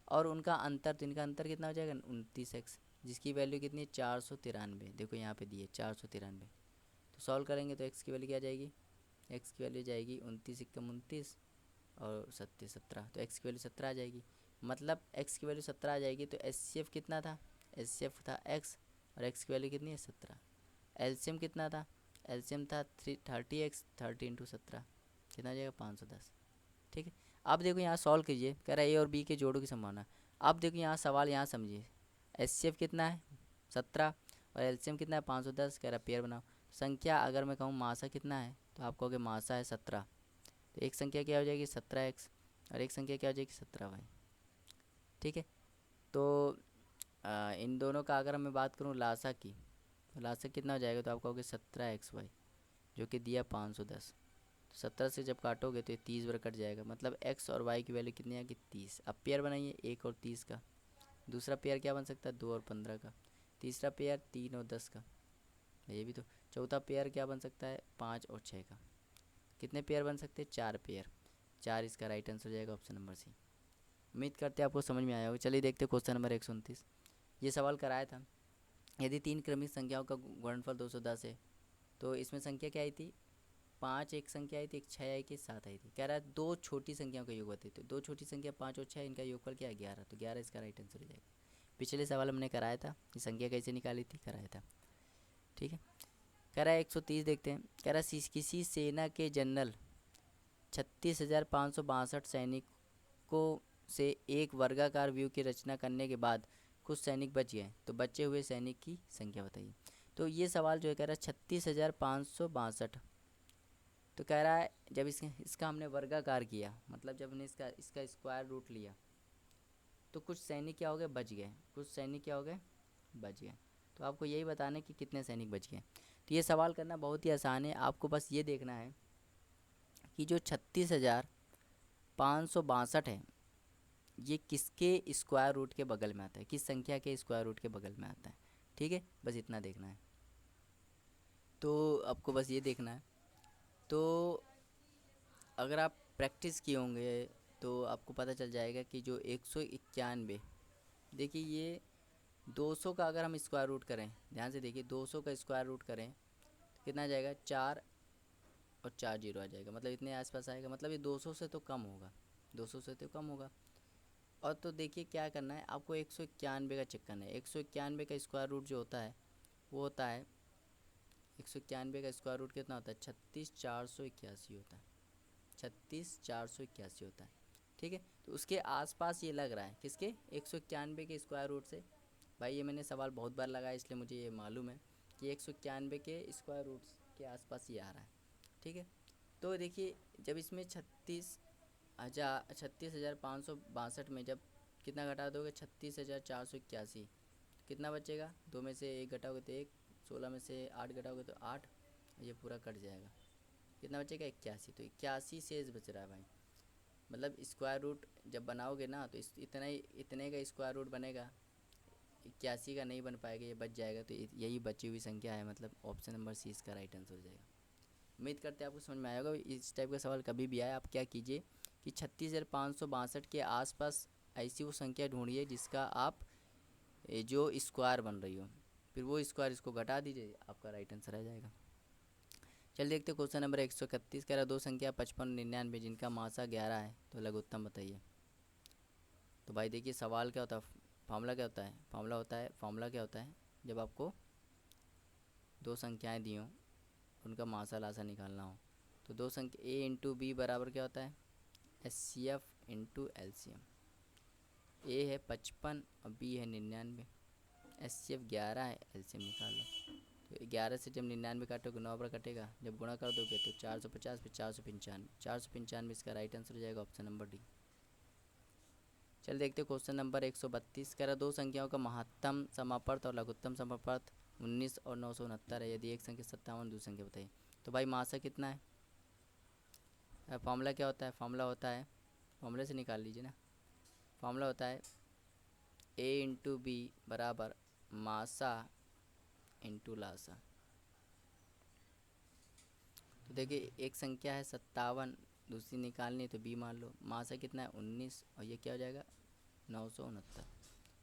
और उनका अंतर, तो इनका अंतर कितना हो जाएगा 29x, जिसकी वैल्यू कितनी है 493। देखो यहाँ पे दी है 493। तो सॉल्व करेंगे तो x की वैल्यू क्या जाएगी, x की वैल्यू जाएगी 29 एकम 29 और 17, तो x की वैल्यू 17 आ जाएगी। मतलब x की वैल्यू 17 आ जाएगी तो HCF कितना था, HCF था x और x की वैल्यू कितनी है 17। एलसीएम कितना था, एलसीएम था 30x, 30 इंटू 17 कितना आ जाएगा 510। ठीक है, अब देखो यहाँ सॉल्व कीजिए, कह रहा है ए और बी के जोड़ों की संभावना। अब देखो यहाँ सवाल यहाँ समझिए, HCF कितना है 17 और एलसीएम कितना है 510, कह रहा है पेयर बनाओ। संख्या अगर मैं कहूँ मासा कितना है तो आप कहोगे मासा है 17, तो एक संख्या क्या हो जाएगी 17x और एक संख्या क्या हो जाएगी 17y। ठीक है, तो इन दोनों का अगर मैं बात करूँ लासा की, तो लासा कितना हो जाएगा, तो आप कहोगे 17xy जो कि दिया 510। तो 17 से जब काटोगे तो ये 30 बार कट जाएगा, मतलब x और y की वैल्यू कितनी आएगी 30। अब पेयर बनाइए 1 और 30 का, दूसरा पेयर क्या बन सकता है 2 और 15 का, तीसरा पेयर 3 और 10 का, ये भी तो। चौथा पेयर क्या बन सकता है 5 और 6 का। कितने पेयर बन सकते हैं 4 पेयर, 4 इसका राइट आंसर हो जाएगा ऑप्शन नंबर सी। उम्मीद करते हैं आपको समझ में आया होगा। चलिए देखते हैं क्वेश्चन नंबर 129। ये सवाल कराया था, यदि 3 क्रमिक संख्याओं का गुणनफल 210 है तो इसमें संख्या क्या आई थी 5 एक संख्या आई थी, एक 6 आई थी, 7 आई थी। कह रहा है दो छोटी संख्याओं का योग बताइए, तो दो छोटी संख्या 5 और 6, इनका योगफल क्या है 11, तो 11 इसका राइट आंसर हो जाएगा। पिछले सवाल हमने कराया था ये संख्या कैसे निकाली थी, कराया था। ठीक है, कह रहा है 130 देखते हैं। कह रहा है किसी सेना के जनरल 36,562 सैनिकों से एक वर्गाकार व्यू की रचना करने के बाद कुछ सैनिक बच गए, तो बचे हुए सैनिक की संख्या बताइए। तो ये सवाल जो है कह रहा है 36,562। तो कह रहा है जब इसका हमने वर्गाकार किया, मतलब जब हमने इसका स्क्वायर रूट लिया, तो कुछ सैनिक क्या हो गए बच गए, कुछ सैनिक क्या हो गए बच गए। तो आपको यही बताना है कि कितने सैनिक बच गए। तो ये सवाल करना बहुत ही आसान है, आपको बस ये देखना है कि जो 36,562 है ये किसके स्क्वायर रूट के बगल में आता है, किस संख्या के स्क्वायर रूट के बगल में आता है। ठीक है, बस इतना देखना है, तो आपको बस ये देखना है। तो अगर आप प्रैक्टिस किए होंगे तो आपको पता चल जाएगा कि जो 191, देखिए ये 200 का अगर हम स्क्वायर रूट करें, ध्यान से देखिए 200 का स्क्वायर रूट करें तो कितना आ जाएगा 4 और 4 जीरो आ जाएगा, मतलब इतने आसपास आएगा, मतलब ये 200 से तो कम होगा, 200 से तो कम होगा। और तो देखिए क्या करना है आपको 191 का चेक करना है। 191 का स्क्वायर रूट जो होता है वो होता है 191 का स्क्वायर रूट कितना होता है 36,481 होता है, 36,481 होता है। ठीक है, तो उसके आसपास ये लग रहा है किसके 191 के स्क्वायर रूट से। भाई ये मैंने सवाल बहुत बार लगाया इसलिए मुझे ये मालूम है कि 191 के स्क्वायर रूट के आसपास ये आ रहा है। ठीक है, तो देखिए जब इसमें 36,562 में जब कितना घटा दोगे 36,481, कितना बचेगा, दो में से एक घटाओगे तो एक, 16 में से 8 घटाओगे तो 8, ये पूरा कट जाएगा, कितना बचेगा 81। तो 81 शेष बच रहा है भाई, मतलब स्क्वायर रूट जब बनाओगे ना तो इतने का स्क्वायर रूट बनेगा, 81 का नहीं बन पाएगा, ये बच जाएगा। तो यही बची हुई संख्या है, मतलब ऑप्शन नंबर सी इसका राइट आंसर हो जाएगा। उम्मीद करते हैं आपको समझ में आएगा। इस टाइप का सवाल कभी भी आए आप क्या कीजिए कि 36,562 के आसपास ऐसी वो संख्या ढूंढिए जिसका आप जो स्क्वायर बन रही हो, फिर वो स्क्वायर इसको घटा दीजिए, आपका राइट आंसर आ जाएगा। चल देखते हैं क्वेश्चन नंबर 131। कह रहा दो संख्या 55 और 99 जिनका मासा 11 है तो लघुत्तम बताइए। तो भाई देखिए सवाल क्या होता है, फार्मूला क्या होता है, फार्मूला क्या होता है जब आपको दो संख्याएं दी हों उनका मासा लासा निकालना हो, तो दो संख्या ए इंटू बी बराबर क्या होता है HCF इंटू LCM। ए है 55 और बी है 99, HCF 11 है, LCM निकाल लो। तो 11 से जब 99 काटोगे 9 पर कटेगा, जब गुणा कर दोगे तो 450 फिर 495, 495 इसका राइट आंसर हो जाएगा ऑप्शन नंबर डी। चल देखते हैं क्वेश्चन नंबर 132। कह रहा दो संख्याओं का महत्तम समापर्त और लघुत्तम समापर्त 19 और 969 है, यदि एक संख्या 57 दूसरी संख्या बताइए। तो भाई मासा कितना है, फॉर्मूला क्या होता है, फॉर्मूले से निकाल लीजिए ना। फॉर्मूला होता है ए इंटू बी बराबर मासा इंटू लासा। तो देखिए एक संख्या है 57, दूसरी निकालनी तो बी मान लो, मासा कितना है 19 और ये क्या हो जाएगा 969।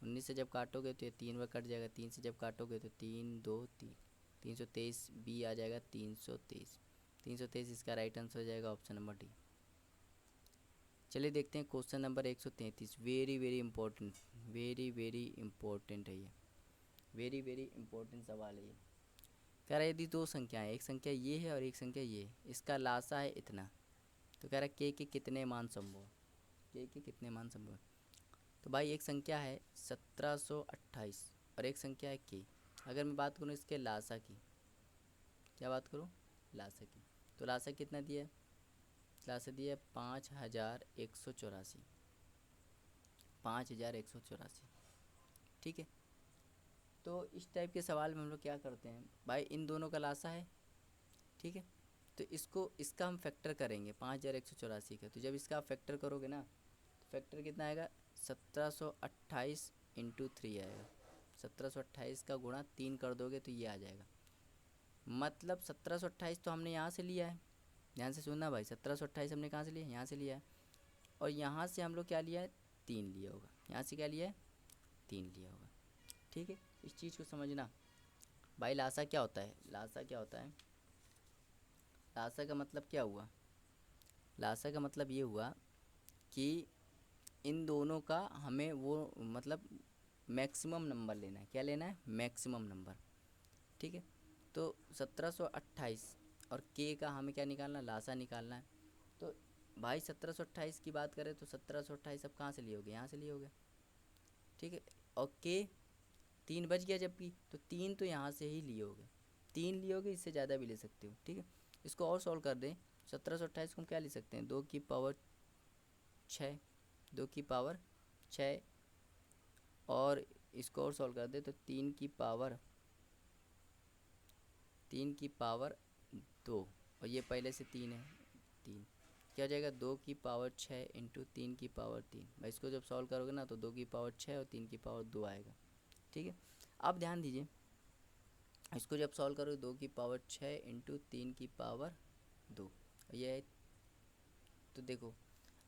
19 से जब काटोगे तो ये 3 बार कट जाएगा, 3 से जब काटोगे तो 3 2 3, 323 बी आ जाएगा 323। 323 इसका राइट आंसर हो जाएगा ऑप्शन नंबर डी। चलिए देखते हैं question number 133। Very very important, very very important है ये, वेरी वेरी इंपॉर्टेंट सवाल है ये। कह रहा है यदि दो संख्याएं, एक संख्या ये है और एक संख्या ये है, इसका लासा है इतना, तो कह रहा है के कितने मान संभव, के कितने मान संभव है। तो भाई एक संख्या है 1728 और एक संख्या है के। अगर मैं बात करूँ इसके लासा की, क्या बात करूँ, लासा की, तो लासा कितना दिया है, लासा दिया है 5184, 5184। ठीक है, तो इस टाइप के सवाल में हम लोग क्या करते हैं भाई, इन दोनों का लासा है, ठीक है, तो इसका हम फैक्टर करेंगे 5184 का। तो जब इसका आप फैक्टर करोगे ना, तो फैक्टर कितना आएगा, 1728 इंटू 3 आएगा। 1728 का गुणा 3 कर दोगे तो ये आ जाएगा। मतलब 1728 तो हमने यहाँ से लिया है, ध्यान से सुनना भाई, 1728 हमने कहाँ से लिया है, यहाँ से लिया है। और यहाँ से हम लोग क्या लिया है, 3 लिया होगा। यहाँ से क्या लिया है, 3 लिया होगा। ठीक है, इस चीज़ को समझना भाई। लासा क्या होता है, लासा क्या होता है, लासा का मतलब क्या हुआ, लासा का मतलब ये हुआ कि इन दोनों का हमें वो मतलब मैक्सिमम नंबर लेना है। क्या लेना है, मैक्सिमम नंबर। ठीक है, तो 1728 और के का हमें क्या निकालना, लासा निकालना है। तो भाई 1728 की बात करें तो 1728 अब कहाँ से लिए होगे, यहाँ से लिए होगे। ठीक है, और के 3 बच गया जबकि, तो 3 तो यहाँ से ही लिए होगे, 3 लिए होगे, इससे ज़्यादा भी ले सकते हो। ठीक है, इसको और सॉल्व कर दें। 1728 को हम क्या ले सकते हैं, 2 की पावर 6, 2 की पावर 6, और इसको और सॉल्व कर दे तो 3 की पावर 2, और ये पहले से 3 है, 3 क्या हो जाएगा, 2 की पावर 6 इंटू 3 की पावर 3। भाई इसको जब सॉल्व करोगे ना तो 2 की पावर 6 और 3 की पावर 2 आएगा। ठीक है, अब ध्यान दीजिए, इसको जब सॉल्व करोगे 2 की पावर 6 इंटू 3 की पावर 2, ये है। तो देखो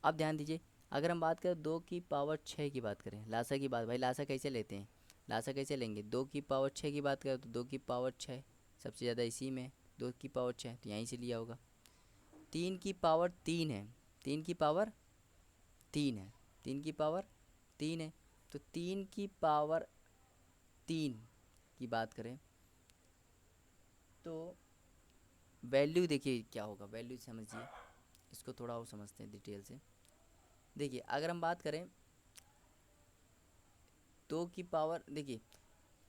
अब ध्यान दीजिए, अगर हम बात करें 2 की पावर 6 की बात करें, लासा की बात, भाई लासा कैसे लेते हैं, लासा कैसे लेंगे, 2 की पावर 6 की बात करें तो 2 की पावर 6 सबसे ज़्यादा इसी में, 2 की पावर 6 तो यहीं से लिया होगा। 3 की पावर 3 है, 3 की पावर 3 है, 3 की पावर 3 है, तो 3 की पावर 3 की बात करें तो वैल्यू देखिए क्या होगा, वैल्यू समझिए, इसको थोड़ा और समझते हैं डिटेल से। देखिए अगर हम बात करें 2 की पावर, देखिए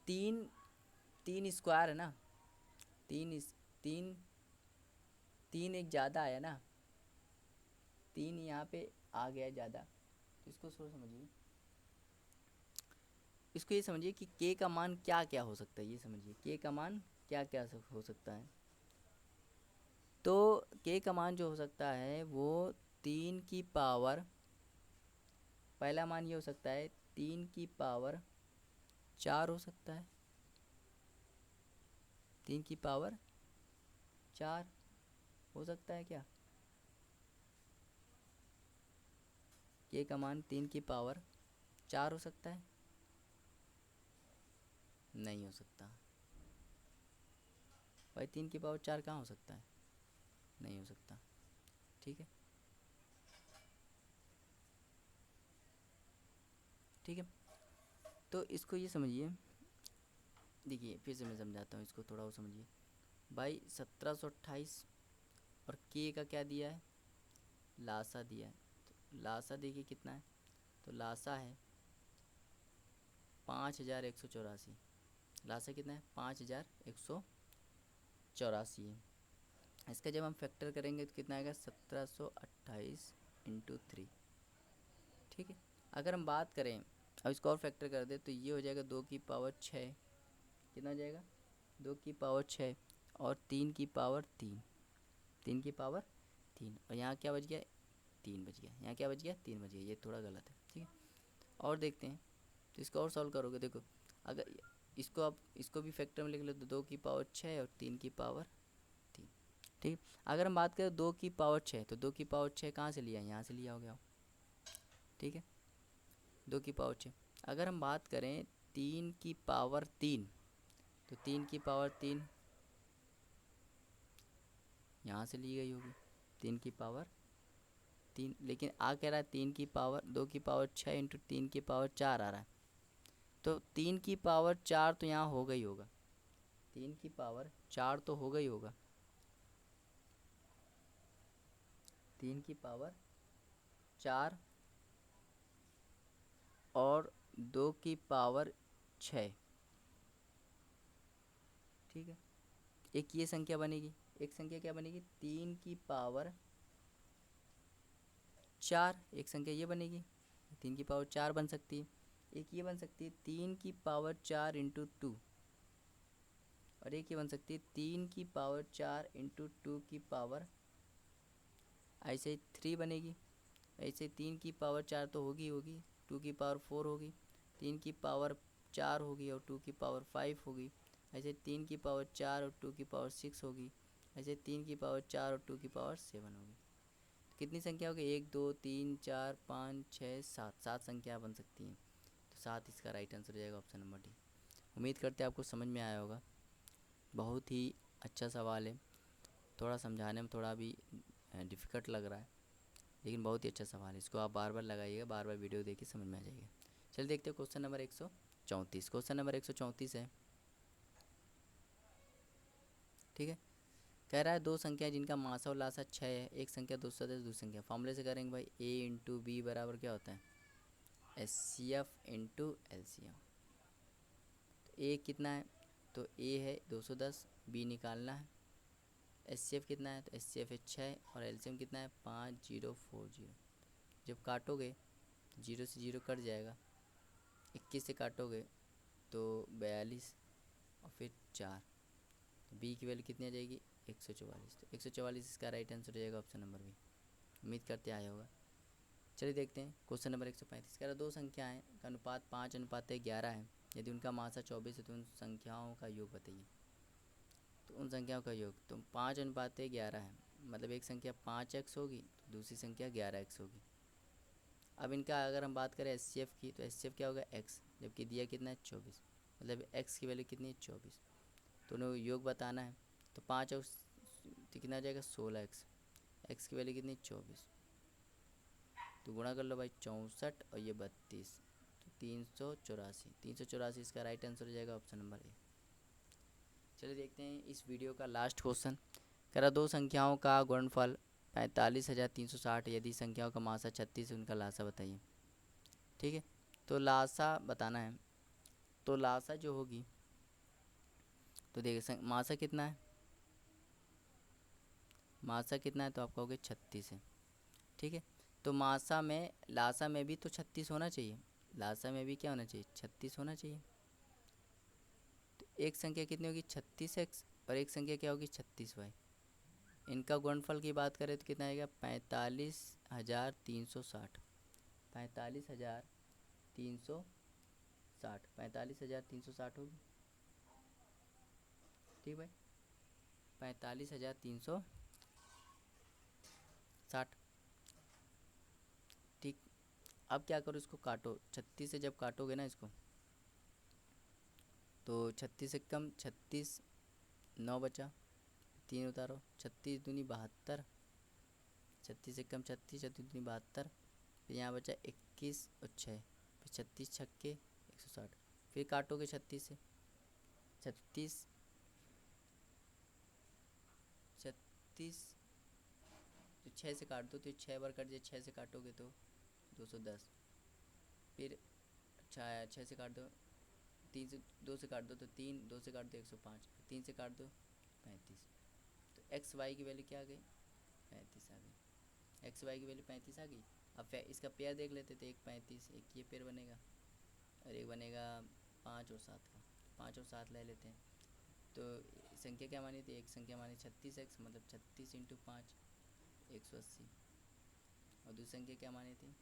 3, 3 स्क्वायर है ना, 3 3 एक ज़्यादा आया ना, 3 यहाँ पे आ गया ज़्यादा, तो इसको सोच समझिए, इसको ये समझिए कि के का मान क्या क्या हो सकता है, ये समझिए के का मान क्या क्या हो सकता है। तो के का मान जो हो सकता है वो 3 की पावर, पहला मान ये हो सकता है 3 की पावर 4 हो सकता है, 3 की पावर 4 हो सकता है क्या, के का मान 3 की पावर 4 हो सकता है, नहीं हो सकता भाई, 3 की पावर 4 कहाँ हो सकता है, नहीं हो सकता। ठीक है, ठीक है, तो इसको ये समझिए, देखिए फिर से मैं समझाता हूँ, इसको थोड़ा और समझिए भाई। 1728 और के का क्या दिया है, लासा दिया है, तो लासा देखिए कितना है, तो लासा है 5184, लासा कितना है 5184 है। इसका जब हम फैक्टर करेंगे तो कितना आएगा, 1728 इंटू 3। ठीक है, अगर हम बात करें, अब इसको और फैक्टर कर दे तो ये हो जाएगा 2 की पावर 6, कितना हो जाएगा, 2 की पावर 6 और 3 की पावर 3, 3 की पावर 3, और यहाँ क्या बच गया, 3 बच गया, यहाँ क्या बच गया, 3 बच गया, ये थोड़ा गलत है। ठीक है, और देखते हैं, तो इसको और सॉल्व करोगे, देखो अगर इसको आप इसको भी फैक्टर में लिख लो तो 2 की पावर 6 और 3 की पावर 3। ठीक, अगर हम बात करें 2 की पावर 6, तो 2 की पावर 6 कहाँ से लिया है, यहाँ से लिया हो गया। ठीक है, 2 की पावर 6। अगर हम बात करें 3 की पावर 3, तो 3 की पावर 3 यहाँ से ली गई होगी, 3 की पावर 3, लेकिन आ कह रहा है 3 की पावर 2 की पावर 6 इंटू 3 की पावर 4 आ रहा है। तो 3 की पावर 4 तो यहाँ हो गई होगा, 3 की पावर 4 तो हो गई होगा, 3 की पावर 4 और 2 की पावर 6, ठीक है। एक ये संख्या बनेगी, एक संख्या क्या बनेगी, 3 की पावर 4, एक संख्या ये बनेगी, 3 की पावर 4 बन सकती है। एक ये बन सकती है 3 की पावर 4 इंटू 2, और एक ये बन सकती है 3 की पावर 4 इंटू 2 की पावर, ऐसे 3 बनेगी। ऐसे 3 की पावर 4 तो होगी होगी, 2 की पावर 4 होगी, 3 की पावर 4 होगी और 2 की पावर 5 होगी। ऐसे 3 की पावर 4 और 2 की पावर 6 होगी। ऐसे 3 की पावर 4 और 2 की पावर 7 होगी। तो कितनी संख्या होगी, 1 2 3 4 5 6 7, 7 संख्या बन सकती हैं। तो 7 इसका राइट आंसर हो जाएगा, ऑप्शन नंबर डी। उम्मीद करते हैं आपको समझ में आया होगा। बहुत ही अच्छा सवाल है, थोड़ा समझाने में थोड़ा भी डिफ़िकल्ट लग रहा है, लेकिन बहुत ही अच्छा सवाल है। इसको आप बार बार लगाइएगा, बार बार वीडियो देखिए, समझ में आ जाएगा। चलिए देखते हैं क्वेश्चन नंबर 134। क्वेश्चन नंबर 134 है, ठीक है। कह रहा है दो संख्या जिनका मासा और लासा 6 है, एक संख्या 210, दूसरी संख्या। फॉर्मूले से करेंगे भाई, a इंटू बी बराबर क्या होता है, एचसीएफ इंटू एलसीएम। तो a कितना है, तो a है 210, b निकालना है। एचसीएफ कितना है, तो एचसीएफ है 6 और एलसीएम कितना है 5040। जब काटोगे 0 से 0 कट जाएगा, 21 से काटोगे तो 42 और फिर 4, तो बी की वैल्यू कितनी आ जाएगी 144। तो 144 इसका राइट आंसर हो जाएगा, ऑप्शन नंबर बी। उम्मीद करते आया होगा। चलिए देखते हैं क्वेश्चन नंबर 135। कह रहा दो संख्याएं का अनुपात 5:11 है, यदि उनका मासा 24 है तो उन संख्याओं का योग बताइए। तो उन संख्याओं का योग, तो 5:11 है, मतलब एक संख्या 5x होगी तो दूसरी संख्या 11x होगी। अब इनका अगर हम बात करें एचसीएफ की, तो एचसीएफ क्या होगा x, जबकि दिया कितना है 24, मतलब x की वैल्यू कितनी है 24। तो उन्हें योग बताना है, तो 5 और तो कितना आ जाएगा 16x, x की वैल्यू कितनी 24, तो गुणा कर लो भाई 64 और ये 32, तो 384 इसका राइट आंसर हो जाएगा, ऑप्शन नंबर ए। चलिए देखते हैं इस वीडियो का लास्ट क्वेश्चन। कह रहा दो संख्याओं का गुणनफल 45,360, यदि संख्याओं का मासा 36 है, उनका लासा बताइए, ठीक है। तो लासा बताना है, तो लासा जो होगी, तो देखिए मासा कितना है, मासा कितना है, तो आप कहोगे 36 है, ठीक है। तो मासा में लासा में भी तो 36 होना चाहिए, लासा में भी क्या होना चाहिए 36 होना चाहिए। तो एक संख्या कितनी होगी 36x और एक संख्या क्या होगी 36y। इनका गुणनफल की बात करें तो कितना आएगा 45,360, 45,360, 45,360 होगी, ठीक भाई, 45,360, ठीक। अब क्या करो, इसको काटो, 36 से जब काटोगे ना इसको, तो 36 से कम 36, 9 बचा, 3 उतारो, 36 दूनी 72, 36 से कम 36, 36 दूनी 72, फिर यहाँ बचा 21 और 6, फिर 36 छक्के 160, फिर काटोगे 36 से, 36 36 तो 6 से काट दो, तो 6 बार कट जाए, 6 से काटोगे तो 210, फिर 6 से काट दो, 3 से 2 से काट दो तो 3, 2 से काट दो 105, 3 से काट दो 35। तो एक्स वाई की वैल्यू क्या आ गई 35 आ गई, एक्स वाई की वैल्यू 35 आ गई। अब इसका पेयर देख लेते थे, एक 35, एक ये पेयर बनेगा और एक बनेगा 5 और 7 का, 5 और 7 ले लेते हैं। तो संख्या क्या मानी थी, एक संख्या मानी 36x, मतलब 36 इंटू 5 180, और दूसरी संख्या क्या मानी थी,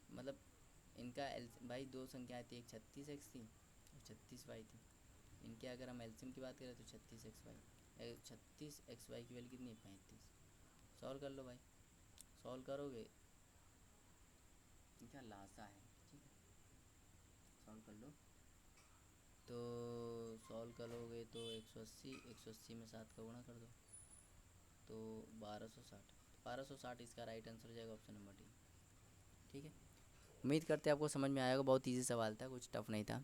मतलब इनका भाई दो संख्याएँ थी, एक 36x थी और 36y थी। इनके अगर हम एलसीएम की बात करें तो 36xy, 36xy की वैल्यू कितनी है 35। सॉल्व कर लो भाई, सॉल्व करोगे इनका लासा है, सॉल्व कर लो। तो सॉल्व करोगे तो 180, 180 में 7 का गुणा कर दो तो 1260। 1260 इसका राइट आंसर हो जाएगा, ऑप्शन नंबर डी। ठीक है, उम्मीद करते हैं आपको समझ में आएगा। बहुत इजी सवाल था, कुछ टफ नहीं था।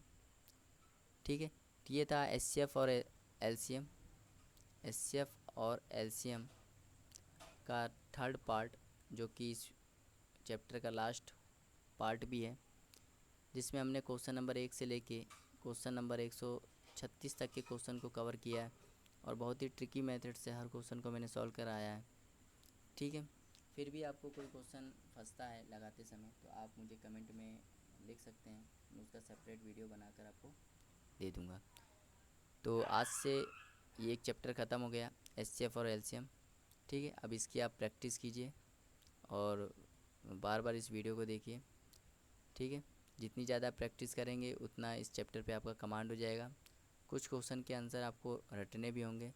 ठीक है, तो ये था एचसीएफ और एलसीएम। एचसीएफ और एलसीएम का थर्ड पार्ट, जो कि इस चैप्टर का लास्ट पार्ट भी है, जिसमें हमने क्वेश्चन नंबर 1 से लेके क्वेश्चन नंबर 136 तक के क्वेश्चन को कवर किया है और बहुत ही ट्रिकी मेथड से हर क्वेश्चन को मैंने सॉल्व कराया है। ठीक है, फिर भी आपको कोई क्वेश्चन फंसता है लगाते समय तो आप मुझे कमेंट में लिख सकते हैं, मैं उसका सेपरेट वीडियो बनाकर आपको दे दूँगा। तो आज से ये एक चैप्टर ख़त्म हो गया, एचसीएफ और एलसीएम। ठीक है, अब इसकी आप प्रैक्टिस कीजिए और बार बार इस वीडियो को देखिए। ठीक है, जितनी ज़्यादा प्रैक्टिस करेंगे उतना इस चैप्टर पे आपका कमांड हो जाएगा। कुछ क्वेश्चन के आंसर आपको रटने भी होंगे,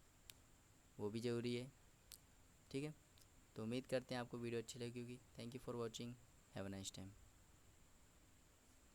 वो भी ज़रूरी है। ठीक है, तो उम्मीद करते हैं आपको वीडियो अच्छी लगी होगी। Thank you for watching, have a nice time.